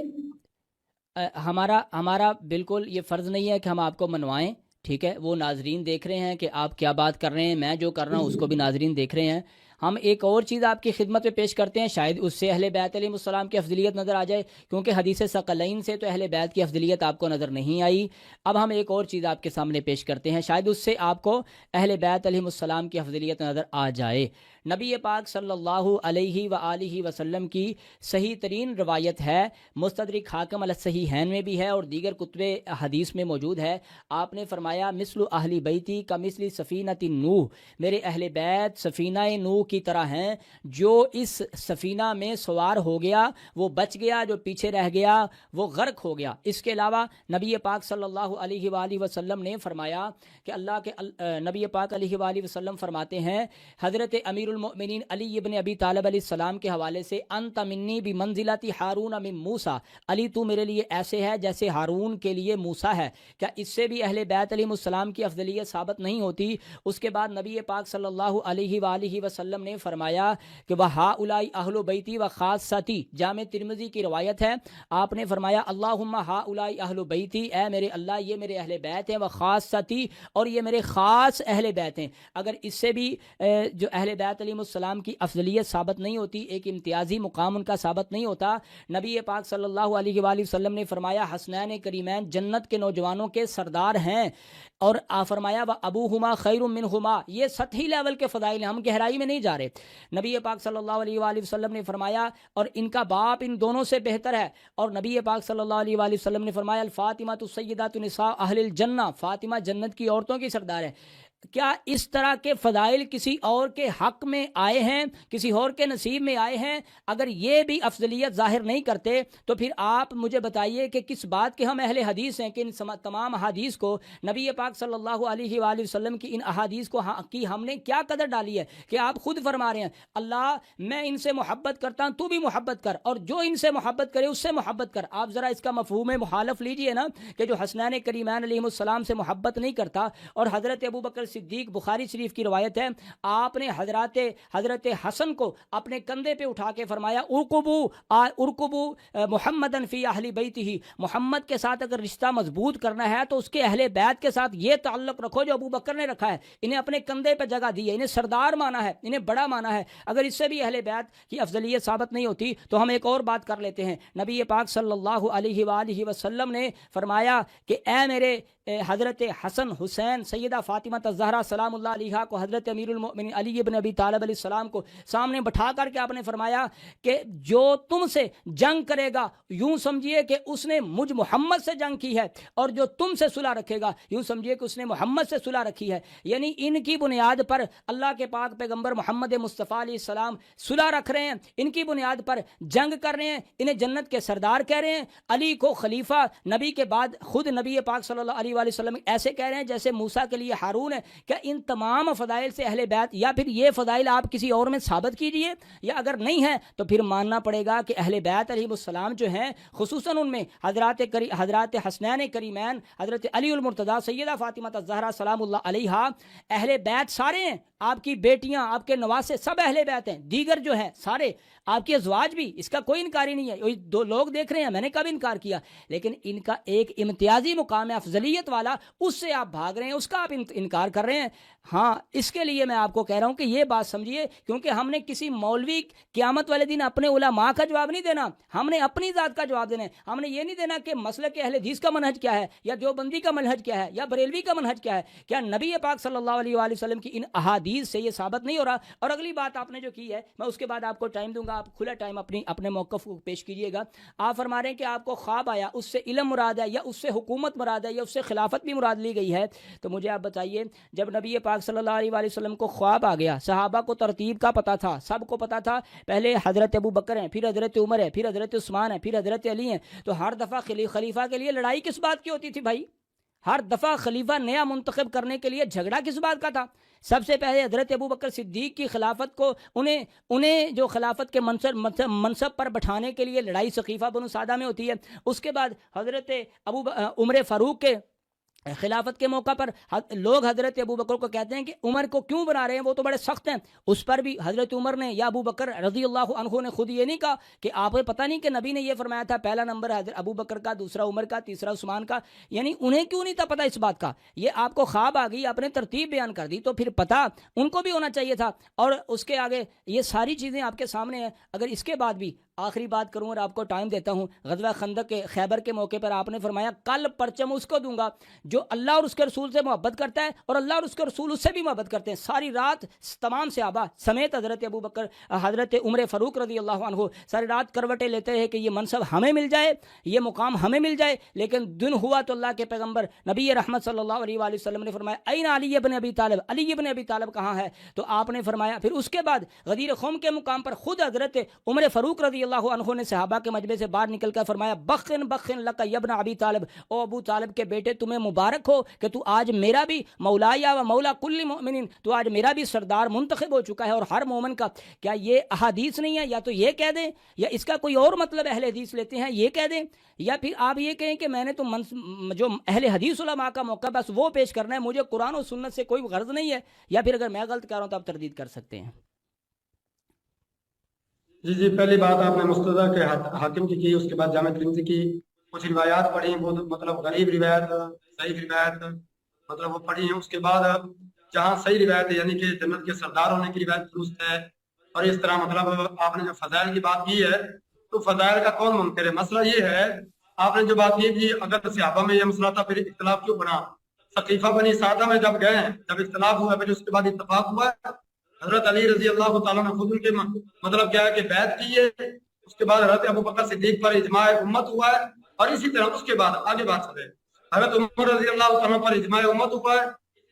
ہمارا بالکل یہ فرض نہیں ہے کہ ہم آپ کو منوائیں، ٹھیک ہے؟ وہ ناظرین دیکھ رہے ہیں کہ آپ کیا بات کر رہے ہیں، میں جو کر رہا ہوں اس کو بھی ناظرین دیکھ رہے ہیں۔ ہم ایک اور چیز آپ کی خدمت میں پیش کرتے ہیں، شاید اس سے اہل بیت علیہ السلام کی افضلیت نظر آ جائے، کیونکہ حدیث ثقلین سے تو اہل بیت کی افضلیت آپ کو نظر نہیں آئی۔ اب ہم ایک اور چیز آپ کے سامنے پیش کرتے ہیں، شاید اس سے آپ کو اہل بیت علیہ السلام کی افضلیت نظر آ جائے۔ نبی پاک صلی اللہ علیہ وآلہ وسلم کی صحیح ترین روایت ہے، مستدرک حاکم علی الصحیحین میں بھی ہے اور دیگر کتب حدیث میں موجود ہے۔ آپ نے فرمایا مثل اہل بیتی کا مثل سفینۃ نوح، میرے اہل بیت سفینہ نوح کی طرح ہیں، جو اس سفینہ میں سوار ہو گیا وہ بچ گیا، جو پیچھے رہ گیا وہ غرق ہو گیا۔ اس کے علاوہ نبی پاک صلی اللہ علیہ وآلہ وسلم نے فرمایا کہ اللہ کے نبی پاک علیہ وآلہ وسلم فرماتے ہیں حضرت امیر المؤمنین علی ابن ابی طالب علیہ السلام کے حوالے سے، انت منی بمنزلۃ ہارون من موسیٰ، علی تو میرے لیے ایسے ہے جیسے ہارون کے لیے موسیٰ ہے۔ کیا اس سے بھی اہل بیت علیہ السلام کی افضلیت ثابت نہیں ہوتی؟ اس کے بعد نبی پاک صلی اللہ علیہ وآلہ وسلم نے فرمایا کہ وَهَؤُلَاءِ أَهْلُ بَيْتِي وَخَاصَّتِي، جامع ترمذی کی روایت ہے، آپ نے فرمایا اللہم هَؤُلَاءِ أَهْلُ بَيْتِي، اے میرے اللہ یہ میرے اہل بیت ہیں، وَخَاصَّتِي اور یہ میرے خاص اہل بیت ہیں۔ اگر اس سے بھی جو اہل بیت علیہ السلام کی افضلیت ثابت نہیں ہوتی، ایک امتیازی مقام ان کا ثابت نہیں ہوتا۔ نبی پاک صلی اللہ علیہ وآلہ وسلم نے فرمایا حسنین کریمین جنت کے نوجوانوں کے سردار ہیں، اور فرمایا وَأَبُوهُمَا خَيْرٌ مِّنْهُمَا، یہ سطحی لیول کے فضائل ہیں، ہم گہرائی میں نہیں جا رہے۔ نبی پاک صلی اللہ علیہ وآلہ وسلم نے فرمایا اور ان کا باپ ان دونوں سے بہتر ہے، اور نبی پاک صلی اللہ علیہ وآلہ وسلم نے فرمایا الفاطمہ سیدۃ نساء اہل الجنہ، فاطمہ جنت کی عورتوں کی سردار ہے۔ کیا اس طرح کے فضائل کسی اور کے حق میں آئے ہیں، کسی اور کے نصیب میں آئے ہیں؟ اگر یہ بھی افضلیت ظاہر نہیں کرتے تو پھر آپ مجھے بتائیے کہ کس بات کے ہم اہل حدیث ہیں کہ ان تمام احادیث کو، نبی پاک صلی اللہ علیہ وآلہ وسلم کی ان احادیث کو کی ہم نے کیا قدر ڈالی ہے کہ آپ خود فرما رہے ہیں اللہ میں ان سے محبت کرتا ہوں، تو بھی محبت کر، اور جو ان سے محبت کرے اس سے محبت کر۔ آپ ذرا اس کا مفہوم مخالف لیجئے نا، کہ جو حسنین کریمین علیہ السلام سے محبت نہیں کرتا، اور حضرت ابو بکر صدیق، بخاری شریف کی روایت ہے، آپ نے حضرت حسن کو اپنے کندھے پہ اٹھا کے فرمایا ارکبو محمدن فی اہل بیتہ، محمد کے ساتھ اگر رشتہ مضبوط کرنا ہے تو اس کے اہل بیت کے ساتھ یہ تعلق رکھو جو ابو بکر نے رکھا ہے، انہیں اپنے کندھے پہ جگہ دی ہے، انہیں سردار مانا ہے، انہیں بڑا مانا ہے۔ اگر اس سے بھی اہل بیت کی افضلیت ثابت نہیں ہوتی تو ہم ایک اور بات کر لیتے ہیں۔ نبی پاک صلی اللہ علیہ وآلہ وسلم نے فرمایا کہ اے میرے حضرت حسن حسین، سیدہ فاطمہ الزہرا سلام اللہ علیہا کو، حضرت امیر المؤمنین علی ابن ابی طالب علیہ السلام کو سامنے بٹھا کر کے آپ نے فرمایا کہ جو تم سے جنگ کرے گا یوں سمجھیے کہ اس نے مجھ محمد سے جنگ کی ہے، اور جو تم سے صلح رکھے گا یوں سمجھیے کہ اس نے محمد سے صلح رکھی ہے۔ یعنی ان کی بنیاد پر اللہ کے پاک پیغمبر محمد مصطفیٰ علیہ السلام صلح رکھ رہے ہیں، ان کی بنیاد پر جنگ کر رہے ہیں، انہیں جنت کے سردار کہہ رہے ہیں، علی کو خلیفہ، نبی کے بعد خود نبی پاک صلی اللہ علیہ وآلہ وسلم ایسے کہہ رہے ہیں جیسے موسیٰ کے لیے ہارون ہے۔ کیا ان تمام فضائل سے اہل بیت، یا پھر یہ فضائل آپ کسی اور میں ثابت کیجئے، یا اگر نہیں ہے تو پھر ماننا پڑے گا کہ اہل بیت علیہ السلام جو ہیں، خصوصاً ان میں حضرات حسنین کریمین، حضرت علی المرتضیٰ، سیدہ فاطمہ الزہرا سلام اللہ علیہا، اہل بیت سارے ہیں، آپ کی بیٹیاں، آپ کے نواسے سب اہل بیت ہیں، دیگر جو ہیں سارے، آپ کے ازواج بھی، اس کا کوئی انکار ہی نہیں ہے۔ دو لوگ دیکھ رہے ہیں، میں نے کب انکار کیا، لیکن ان کا ایک امتیازی مقام ہے افضلیت والا، اس سے آپ بھاگ رہے ہیں، اس کا آپ انکار کر رہے ہیں۔ ہاں، اس کے لیے میں آپ کو کہہ رہا ہوں کہ یہ بات سمجھیے، کیونکہ ہم نے کسی مولوی قیامت والے دن اپنے علماء کا جواب نہیں دینا، ہم نے اپنی ذات کا جواب دینا ہے۔ ہم نے یہ نہیں دینا کہ مسلک اہل حدیث کا منہج کیا ہے، یا دیوبندی کا منہج کیا ہے، یا بریلوی کا منہج کیا ہے۔ کیا نبی پاک صلی اللہ علیہ وآلہ وسلم کی ان احادیث سے یہ ثابت نہیں ہو رہا؟ اور اگلی بات آپ نے جو کی ہے، میں اس کے بعد آپ کو ٹائم دوں گا، آپ کھلا ٹائم اپنے موقف کو پیش کیجئے گا۔ آپ فرما رہے ہیں کہ آپ کو خواب آیا، اس سے علم مراد ہے، یا اس سے حکومت مراد ہے، یا اس سے خلافت بھی مراد لی گئی ہے۔ تو مجھے آپ بتائیے، جب نبی پاک صلی اللہ علیہ وآلہ وسلم کو خواب آ گیا، صحابہ کو ترتیب کا پتہ تھا، سب کو پتہ تھا، پہلے حضرت ابو بکر ہیں، پھر حضرت عمر ہے، پھر حضرت عثمان ہے، پھر حضرت علی ہیں، تو ہر دفعہ خلیفہ کے لیے لڑائی کس بات کی ہوتی تھی بھائی؟ ہر دفعہ خلیفہ نیا منتخب کرنے کے لیے جھگڑا کس بات کا تھا؟ سب سے پہلے حضرت ابو بکر صدیق کی خلافت کو، انہیں جو خلافت کے منصب پر بٹھانے کے لیے لڑائی سقیفہ بنو سعدہ میں ہوتی ہے۔ اس کے بعد حضرت عمر فاروق کے خلافت کے موقع پر لوگ حضرت ابو بکر کو کہتے ہیں کہ عمر کو کیوں بنا رہے ہیں، وہ تو بڑے سخت ہیں۔ اس پر بھی حضرت عمر نے یا ابو بکر رضی اللہ عنہ نے خود یہ نہیں کہا کہ آپ کو پتہ نہیں کہ نبی نے یہ فرمایا تھا، پہلا نمبر حضرت ابو بکر کا، دوسرا عمر کا، تیسرا عثمان کا، یعنی انہیں کیوں نہیں تھا پتہ اس بات کا؟ یہ آپ کو خواب آ گئی، آپ نے ترتیب بیان کر دی، تو پھر پتہ ان کو بھی ہونا چاہیے تھا۔ اور اس کے آگے یہ ساری چیزیں آپ کے سامنے ہیں۔ اگر اس کے بعد بھی آخری بات کروں اور آپ کو ٹائم دیتا ہوں، غزوہ خندق کے خیبر کے موقع پر آپ نے فرمایا کل پرچم اس کو دوں گا جو اللہ اور اس کے رسول سے محبت کرتا ہے، اور اللہ اور اس کے رسول اس سے بھی محبت کرتے ہیں۔ ساری رات تمام صحابہ سمیت حضرت ابو بکر، حضرت عمر فاروق رضی اللہ عنہ ساری رات کروٹیں لیتے ہیں کہ یہ منصب ہمیں مل جائے، یہ مقام ہمیں مل جائے۔ لیکن دن ہوا تو اللہ کے پیغمبر نبی رحمت صلی اللہ علیہ وآلہ وسلم نے فرمایا این علی ابن ابی طالب، علی ابن ابی طالب کہاں ہے؟ تو آپ نے فرمایا، پھر اس کے بعد غدیر قوم کے مقام پر خود حضرت عمر فاروق رضی اللہ عنہ نے صحابہ کے مجمع سے باہر نکل کر فرمایا بخن بخن لک ابن ابی طالب، او ابو طالب کے بیٹے تمہیں مبارک ہو کہ تو آج میرا بھی مولا یا و مولا کل مؤمنین، تو آج میرا بھی سردار منتخب ہو چکا ہے اور ہر مومن کا۔ کیا یہ احادیث نہیں ہے؟ یا تو یہ کہہ دیں، یا اس کا کوئی اور مطلب اہل حدیث لیتے ہیں یہ کہہ دیں، یا پھر آپ یہ کہیں کہ میں نے تو جو اہل حدیث علماء کا موقع بس وہ پیش کرنا ہے، مجھے قرآن و سنت سے کوئی غرض نہیں ہے۔ یا پھر اگر میں غلط کر رہا ہوں تو آپ تردید کر سکتے ہیں۔ جی پہلی بات آپ نے مستدرک کے حاکم کی، اس کے بعد جامع ترمذی کی، کچھ روایات پڑھی، وہ مطلب غریب روایت، صحیح روایت مطلب وہ پڑھی ہیں۔ اس کے بعد جہاں صحیح روایت ہے یعنی کہ جنت کے سردار ہونے کی روایت درست ہے، اور اس طرح مطلب آپ نے جو فضائل کی بات کی ہے تو فضائل کا کون منکر ہے؟ مسئلہ یہ ہے، آپ نے جو بات کی کہ اگر صحابہ میں یہ مسئلہ تھا پھر اختلاف کیوں بنا؟ سقیفہ بنی سعدہ میں جب گئے، جب اختلاف ہوا، پھر اس کے بعد اتفاق ہوا، حضرت علی رضی اللہ تعالیٰ نے خود ان کے مطلب کیا ہے کہ بیعت کی ہے، اس کے بعد حضرت ابو بکر صدیق پر اجماع امت ہوا ہے، اور اسی طرح اس کے بعد آگے بات کریں، حضرت عمر رضی اللہ تعالیٰ پر اجماع امت ہوا ہے،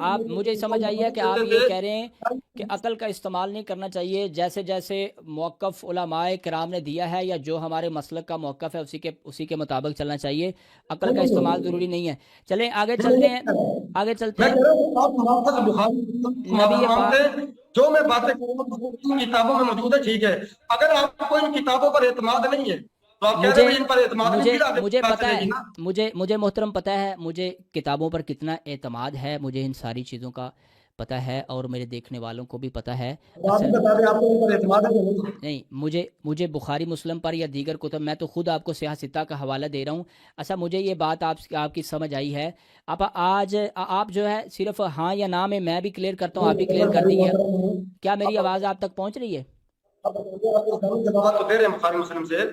آپ مجھے سمجھ آئی ہے کہ آپ یہ کہہ رہے ہیں کہ عقل کا استعمال نہیں کرنا چاہیے، جیسے جیسے موقف علماء کرام نے دیا ہے یا جو ہمارے مسلک کا موقف ہے اسی کے مطابق چلنا چاہیے، عقل کا استعمال ضروری نہیں ہے۔ چلیں آگے چلتے ہیں، آگے چلتے میں ہیں۔ کہہ رہا ہوں آپ محافظ بخاری نبی مانتے پاک ہیں، جو میں باتیں کر رہا ہوں ان کتابوں میں موجود ہے، ٹھیک ہے۔ اگر آپ کو ان کتابوں پر اعتماد نہیں ہے تو آپ کہہ رہے ہیں ان پر اعتماد نہیں، پھر آگے مجھے بات پتہ چلے ہے، گی نا۔ مجھے محترم پتہ ہے مجھے کتابوں پر کتنا اعتماد ہے، مجھے ان ساری چیزوں کا پتہ ہے اور میرے دیکھنے والوں کو بھی پتہ ہے۔ آپ بھی بتا دیں آپ کو ان پر اعتماد ہے کہ نہیں؟ نہیں، مجھے بخاری مسلم پر یا دیگر کتب، میں تو خود آپ کو سیاہ ستہ کا حوالہ دے رہا ہوں۔ اچھا مجھے یہ بات آپ کی سمجھ آئی ہے۔ آج آپ جو ہے صرف ہاں یا نہ میں بھی کلیئر کرتا ہوں، آپ بھی کلیئر کر دیجیے۔ کیا میری آواز آپ تک پہنچ رہی ہے؟ آپ جواب تو دے رہے ہیں بخاری مسلم سے،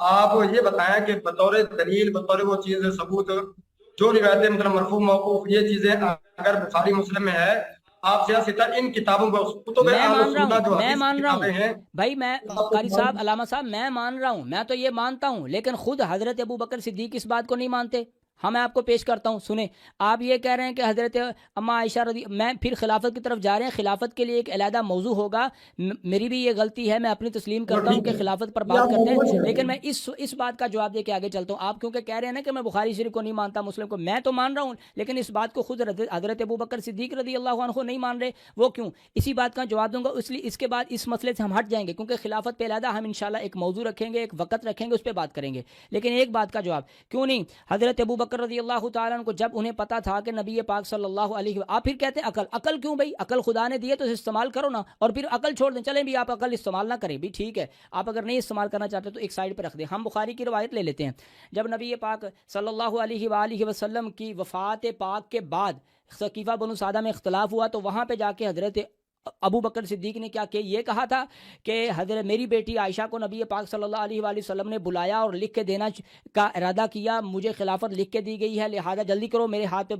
آپ یہ بتائیں کہ بطور دلیل، بطور وہ چیز ثبوت، جو روایتیں مطلب مرفوع موقوف یہ چیزیں اگر بخاری مسلم میں ہے، آپ سیاہ ستہ ان کتابوں پر کتب میں اہل مان رہا سنہ جو ہوں، میں حدیث کی مان رہا ہوں کتابیں ہیں، بھائی، میں قاری صاحب، علامہ صاحب، میں مان رہا ہوں، میں تو یہ مانتا ہوں، لیکن خود حضرت ابو بکر صدیق اس بات کو نہیں مانتے۔ ہاں میں آپ کو پیش کرتا ہوں، سنیں۔ آپ یہ کہہ رہے ہیں کہ حضرت اما عائشہ رضی، میں پھر خلافت کی طرف جا رہے ہیں، خلافت کے لیے ایک علیحدہ موضوع ہوگا، میری بھی یہ غلطی ہے، میں اپنی تسلیم کرتا ہوں کہ خلافت پر بات کرتے ہیں، لیکن میں اس بات کا جواب دے کے آگے چلتا ہوں۔ آپ کیونکہ کہہ رہے ہیں نا کہ میں بخاری شریف کو نہیں مانتا، مسلم کو، میں تو مان رہا ہوں، لیکن اس بات کو خود حضرت ابو بکر صدیق رضی اللہ عنہ نہیں مان رہے، وہ کیوں؟ اسی بات کا جواب دوں گا، اس لیے اس کے بعد اس مسئلے سے ہم ہٹ جائیں گے، کیونکہ خلافت پہ علیحدہ ہم انشاءاللہ ایک موضوع رکھیں گے، ایک وقت رکھیں گے، اس پہ بات کریں گے۔ لیکن ایک بات کا جواب کیوں نہیں؟ حضرت ابو بکر رضی اللہ تعالیٰ عنہ کو جب انہیں پتا تھا کہ نبی پاک صلی اللہ علیہ وسلم، آپ پھر کہتے ہیں عقل کیوں بھائی؟ عقل خدا نے دی ہے تو اسے استعمال کرو نا، اور پھر عقل چھوڑ دیں، چلیں بھی آپ عقل استعمال نہ کریں بھی، ٹھیک ہے، آپ اگر نہیں استعمال کرنا چاہتے تو ایک سائڈ پہ رکھ دیں۔ ہم بخاری کی روایت لے لیتے ہیں، جب نبی پاک صلی اللہ علیہ وآلہ وسلم کی وفات پاک کے بعد ثقیفہ بنو سعدہ میں اختلاف ہوا، تو وہاں پہ جا کے حضرت ابو بکر صدیق نے کیا کہ یہ کہا تھا کہ حضرت میری بیٹی عائشہ کو نبی پاک صلی اللہ علیہ وآلہ وسلم نے بلایا اور لکھ کے دینا کا ارادہ کیا، مجھے خلافت لکھ کے دی گئی ہے، لہذا جلدی کرو، میرے ہاتھ پہ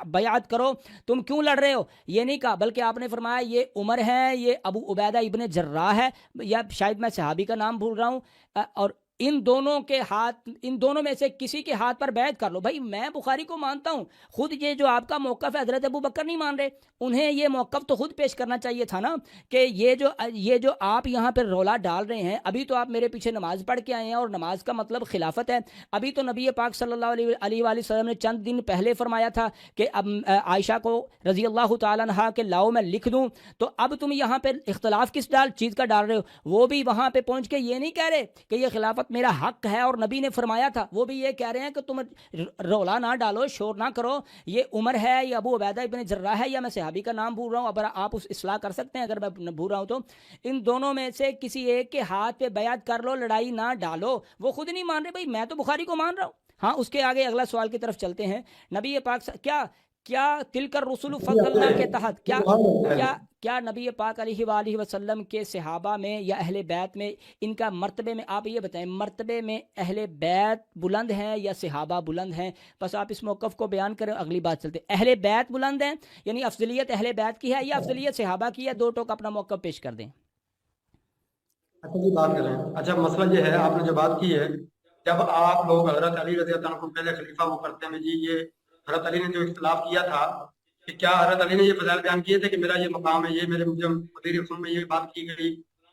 بیعت کرو، تم کیوں لڑ رہے ہو؟ یہ نہیں کہا، بلکہ آپ نے فرمایا یہ عمر ہے، یہ ابو عبیدہ ابن جراح ہے، یا شاید میں صحابی کا نام بھول رہا ہوں، اور ان دونوں میں سے کسی کے ہاتھ پر بیعت کر لو۔ بھائی میں بخاری کو مانتا ہوں، خود یہ جو آپ کا موقف ہے حضرت ابو بکر نہیں مان رہے، انہیں یہ موقف تو خود پیش کرنا چاہیے تھا نا، کہ یہ جو آپ یہاں پہ رولا ڈال رہے ہیں، ابھی تو آپ میرے پیچھے نماز پڑھ کے آئے ہیں، اور نماز کا مطلب خلافت ہے، ابھی تو نبی پاک صلی اللہ علیہ وآلہ وسلم نے چند دن پہلے فرمایا تھا کہ اب عائشہ کو رضی اللہ تعالیٰ عنہا کہ لاؤ میں لکھ دوں، تو اب تم یہاں پہ اختلاف کس چیز کا ڈال رہے ہو؟ وہ بھی وہاں پہ پہنچ کے یہ نہیں کہہ رہے کہ یہ خلافت میرا حق ہے اور نبی نے فرمایا تھا، وہ بھی یہ کہہ رہے ہیں کہ تم رولا نہ ڈالو، شور نہ کرو، یہ عمر ہے، یہ ابو عبیدہ ابن جراح ہے، یا میں صحابی کا نام بھول رہا ہوں، اگر آپ اس اصلاح کر سکتے ہیں، اگر میں بھول رہا ہوں تو ان دونوں میں سے کسی ایک کے ہاتھ پہ بیعت کر لو، لڑائی نہ ڈالو۔ وہ خود نہیں مان رہے، بھائی میں تو بخاری کو مان رہا ہوں۔ ہاں اس کے آگے اگلا سوال کی طرف چلتے ہیں۔ نبی پاک کیا تلک الرسول فضلنا کے تحت کیا نبی پاک علیہ وآلہ وسلم کے صحابہ میں یا اہل بیت میں ان کا مرتبے میں، آپ یہ بتائیں، مرتبے میں اہل بیت بلند ہیں یا صحابہ بلند ہیں؟ بس آپ اس موقف کو بیان کریں، اگلی بات چلتے ہیں۔ اہل بیت بلند ہیں، یعنی افضلیت اہل بیت کی ہے یا افضلیت صحابہ کی ہے؟ دو ٹوک اپنا موقف پیش کر دیں۔ اچھا جی بات کریں۔ اچھا مسئلہ یہ ہے، آپ نے جو بات کی ہے، جب آپ لوگ حضرت علی رضی اللہ عنہ کو پہلے خلیفہ وہ کرتے ہیں جی، یہ حضرت علی نے جو اختلاف کیا تھا کہ کیا حضرت علی نے یہ فضائل بیان کیے تھے کہ میرا یہ مقام ہے، یہ مجھے وزیر رسول میں یہ بات کی گئی،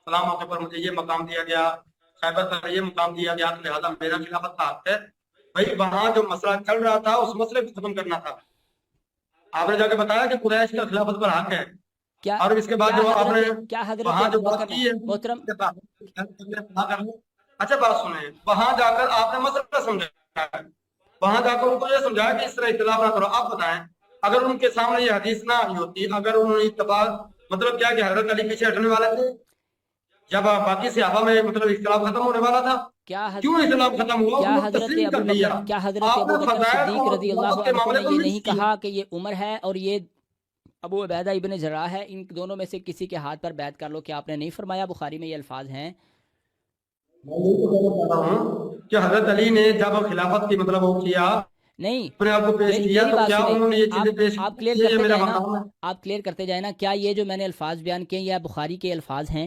فلاں موقع پر مجھے یہ مقام دیا گیا، خیبر پر یہ مقام دیا گیا، تو لہٰذا میرا خلافت کا حق ہے؟ بھائی وہاں جو مسئلہ چل رہا تھا اس مسئلے کو ختم کرنا تھا، آپ نے جا کے بتایا کہ قریش کا خلافت پر حق ہے، اور اس کے بعد جو آپ نے وہاں جو بات کی ہے محترم، اچھا بات سنیں، وہاں جا کر آپ نے مسئلہ سمجھا، وہاں جا کر ان کو یہ سمجھایا کہ اس طرح اختلاف نہ کرو۔ آپ بتائیں اگر ان کے سامنے یہ حدیث نہ آئی ہوتی، اگر انہوں نے اتفاق، مطلب کیا کہ حضرت علی پیچھے ہٹنے والے تھے جب باقی صحابہ میں مطلب اختلاف ختم ہونے والا تھا، کیوں اختلاف ختم ہوا؟ کیا حضرت ابو بکر صدیق رضی اللہ عنہ نے یہ نہیں کہا کہ یہ عمر ہے اور یہ ابو عبیدہ ابن جراح ہے، ان دونوں میں سے کسی کے ہاتھ پر بیعت کر لو؟ کیا آپ نے نہیں فرمایا؟ بخاری میں یہ الفاظ ہیں۔ میں یہ تو کہنا چاہتا ہوں کہ حضرت علی نے جب خلافت کی مطلب وہ کیا، نہیں، اپنے آپ کو پیش کیا، تو کیا انہوں نے یہ چیزیں پیش آپ کلیئر کی؟ یہ کرتے میرا جائیں نا، مقام ہے۔ آپ کلیئر کرتے جائیں نا، کیا یہ جو میں نے الفاظ بیان کیے یہ بخاری کے الفاظ ہیں؟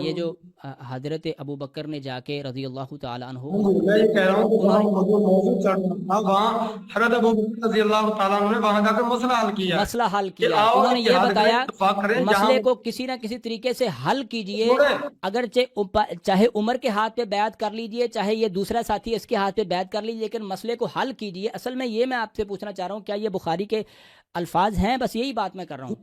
یہ جو حضرت ابو بکر نے جا کے رضی اللہ تعالیٰ عنہ میں یہ کہہ رہا ہوں کہ وہاں موضوع چل رہا تھا، وہاں حضرت ابو بکر رضی اللہ تعالیٰ عنہ نے وہاں جا کر مسئلہ حل کیا ہے مسئلہ حل کہ کیا، آؤ انہوں نے یہ اتحاد کریں، بتایا اتفاق کریں، مسئلے جہاں کو کسی نہ کسی طریقے سے حل کیجئے، چھوڑیں۔ اگرچہ چاہے عمر کے ہاتھ پہ بیعت کر لیجئے، چاہے یہ دوسرا ساتھی اس کے ہاتھ پہ بیعت کر لیجئے، لیکن مسئلے کو حل کیجئے۔ اصل میں یہ میں آپ سے پوچھنا چاہ رہا ہوں، کیا یہ بخاری کے الفاظ ہیں؟ بس یہی بات میں کر رہا ہوں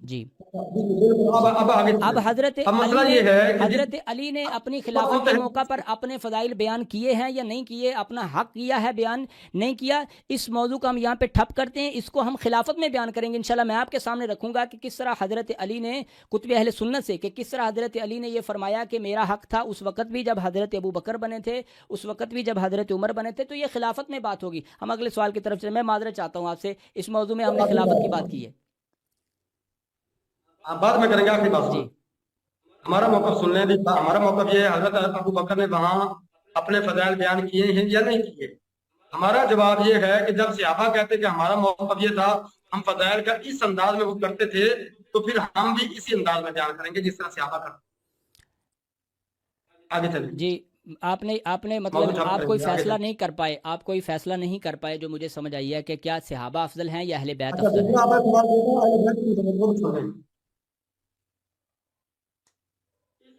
جی۔ اب آگے اب حضرت اب مسئلہ علی یہ نے ہے کہ حضرت علی نے اپنی خلافت کے موقع پر اپنے فضائل بیان کیے ہیں یا نہیں کیے، اپنا حق کیا ہے بیان نہیں کیا، اس موضوع کو ہم یہاں پہ ٹھپ کرتے ہیں، اس کو ہم خلافت میں بیان کریں گے انشاءاللہ۔ میں آپ کے سامنے رکھوں گا کہ کس طرح حضرت علی نے کتب اہل سنت سے، کہ کس طرح حضرت علی نے یہ فرمایا کہ میرا حق تھا اس وقت بھی جب حضرت ابو بکر بنے تھے، اس وقت بھی جب حضرت عمر بنے تھے، تو یہ خلافت میں بات ہوگی۔ ہم اگلے سوال کی طرف سے، میں معذرت چاہتا ہوں آپ سے، اس موضوع میں ہم نے خلافت کی بات کی ہے بعد میں کریں گے آخری بات جی۔ ہمارا موقف سن لیں، ہمارا موقف یہ ہے حضرت ابو بکر نے وہاں اپنے فضائل بیان کیے ہیں یا نہیں کیے؟ ہمارا جواب یہ ہے کہ جب صحابہ کہتے کہ ہمارا موقف یہ تھا، ہم فضائل کا اس انداز میں وہ کرتے تھے، تو پھر ہم بھی اسی انداز میں بیان کریں گے جس طرح صحابہ کرتے۔ آگے چلیں جی، آپ نے مطلب آپ کوئی فیصلہ نہیں کر پائے، آپ کوئی فیصلہ نہیں کر پائے جو مجھے سمجھ آئی ہے کہ کیا صحابہ افضل ہیں یا اہل بیت افضل ہیں۔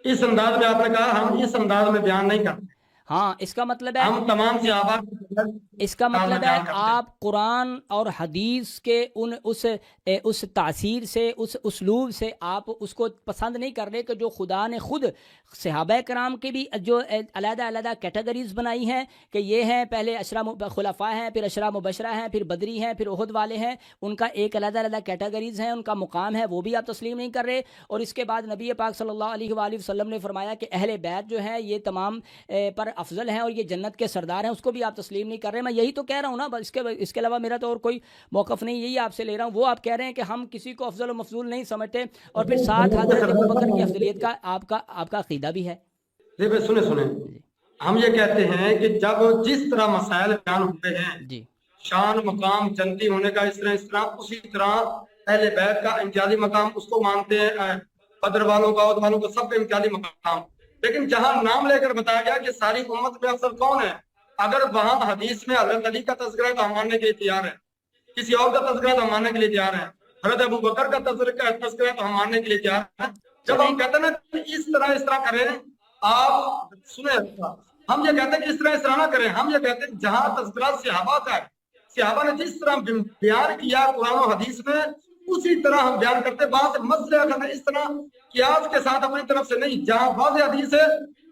اس انداز میں آپ نے کہا ہم اس انداز میں بیان نہیں کرتے، ہاں، اس کا مطلب ہے، ہم تمام صحابہ اس کا مطلب ہے آپ قرآن اور حدیث کے اس تاثیر سے، اس اسلوب سے آپ اس کو پسند نہیں کر رہے کہ جو خدا نے خود صحابہ کرام کے بھی جو علیحدہ علیحدہ کیٹیگریز بنائی ہیں کہ یہ ہیں، پہلے اشرا خلفاء ہیں، پھر اشرا مبشرہ ہیں، پھر بدری ہیں، پھر احد والے ہیں، ان کا ایک علیحدہ علیحدہ کیٹیگریز ہیں، ان کا مقام ہے، وہ بھی آپ تسلیم نہیں کر رہے۔ اور اس کے بعد نبی پاک صلی اللہ علیہ وآلہ وسلم نے فرمایا کہ اہل بیت جو ہے یہ تمام پر افضل ہیں اور یہ جنت کے سردار ہیں، اس کو بھی آپ تسلیم نہیں کر رہے۔ میں یہی تو کہہ رہا ہوں نا، بس اس کے علاوہ میرا تو اور کوئی موقف نہیں، یہی آپ سے لے رہا ہوں۔ وہ آپ کہہ رہے ہیں کہ ہم کسی کو افضل و مفضول نہیں سمجھتے، اور پھر ساتھ حضرت ابو بکر کی افضلیت کا آپ کا عقیدہ بھی ہے۔ سنیں ہم یہ کہتے ہیں کہ جب جس طرح مسائل بیان ہوتے ہیں جی، شان مقام جنتی ہونے کا اس طرح اسی طرح اہل بیت کا امتیازی مقام اس کو مانتے ہیں، بدر والوں کا عہد والوں کا سب کا امتیازی مقام، لیکن جہاں نام لے کر بتایا گیا کہ ساری امت میں افضل کون ہے، اگر وہاں حدیث میں حضرت علی کا تذکرہ ہے تو ہم ماننے کے لیے تیار ہیں، کسی اور کا تذکرہ ہے تو ہم ماننے کے لیے تیار ہیں، حضرت ابو بکر کا تذکرہ ہے تو ہم ماننے کے لیے تیار ہیں۔ جب ہم کہتے ہیں نا کہ اس طرح کریں، آپ سنیں، ہم یہ کہتے ہیں کہ اس طرح نہ کریں، ہم یہ کہتے ہیں جہاں تذکرہ صحابہ کا ہے، صحابہ نے جس طرح بیان کیا قرآن و حدیث میں اسی طرح ہم بیان کرتے، وہاں سے مسئلہ کرنا اس طرح قیاس کے ساتھ اپنی طرف سے نہیں، جہاں واضح حدیث ہے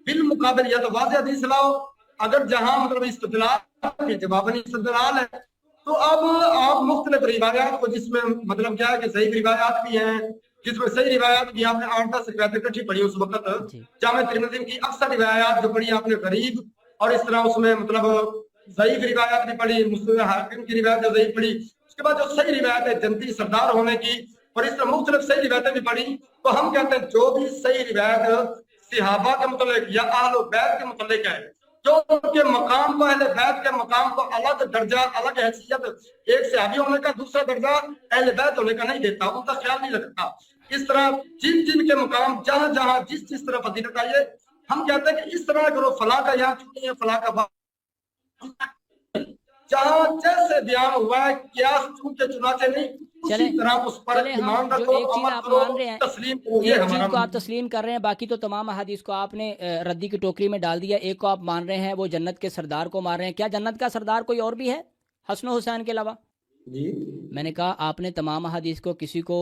بالمقابل یا تو واضح حدیث لاؤ، اگر جہاں مطلب استدلال کے جواب نہیں استدلال ہے تو اب آپ مختلف روایات کو، جس میں مطلب کیا ہے کہ صحیح روایات بھی ہیں، جس میں صحیح روایات بھی آپ نے 8-10 روایتیں اکٹھی پڑھی اس وقت، جامع ترمذی کی اکثر روایات جو پڑھی آپ نے غریب، اور اس طرح اس میں مطلب ضعیف روایات بھی پڑھی، مسلم حاکم کی روایت ضعیف پڑھی، اس کے بعد جو صحیح روایت ہے جنتی سردار ہونے کی، اور اس طرح مختلف صحیح روایتیں بھی پڑھی، تو ہم کہتے ہیں جو بھی صحیح روایت صحابہ کے متعلق یا اہل بیت کے متعلق ہے، جو ان کے مقام کو، اہل بیت کے مقام کو الگ درجہ، الگ حیثیت ایک صحابی ہونے کا دوسرا درجہ اہل بیت ہونے کا نہیں دیتا، ان کا خیال نہیں رکھتا، اس طرح جن کے مقام جہاں جہاں جس طرح فضیلت آئی ہے، ہم کہتے ہیں کہ اس طرح کرو، فلاں کا یہاں چنی ہے، فلاں کا جہاں جیسے بیان ہوا ہے قیاس چونکہ چنانچہ نہیں، اسی طرح اس پر ایمان رکھو، ایک چیز آپ مان رہے ہیں، تسلیم کرو، ایک چیز کو آپ تسلیم کر رہے ہیں، باقی تو تمام احادیث کو آپ نے ردی کی ٹوکری میں ڈال دیا، ایک کو آپ مان رہے ہیں وہ جنت کے سردار کو مان رہے ہیں۔ کیا جنت کا سردار کوئی اور بھی ہے حسن و حسین کے علاوہ؟ جی میں نے کہا آپ نے تمام احادیث کو کسی کو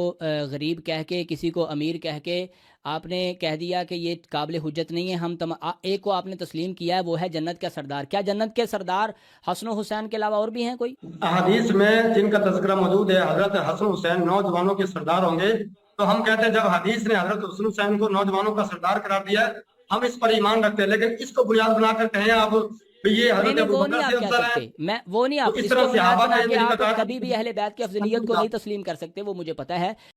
غریب کہہ کے، کسی کو امیر کہہ کے آپ نے کہہ دیا کہ یہ قابل حجت نہیں ہے، ہم ایک کو آپ نے تسلیم کیا ہے، وہ ہے جنت کا سردار۔ کیا جنت کے سردار حسن و حسین کے علاوہ اور بھی ہیں کوئی؟ احادیث میں جن کا تذکرہ موجود ہے حضرت حسن حسین نوجوانوں کے سردار ہوں گے، تو ہم کہتے ہیں جب حدیث نے حضرت حسن حسین کو نوجوانوں کا سردار قرار دیا ہے، ہم اس پر ایمان رکھتے ہیں، لیکن اس کو بنیاد بنا کر کہیں آپ یہ حضرت ابو بکر سے افضل ہے، میں وہ نہیں، آپ اس کو بنیاد بنا کے آپ کبھی بھی اہل بیت کی افضلیت کو نہیں تسلیم کر سکتے، وہ مجھے پتا ہے۔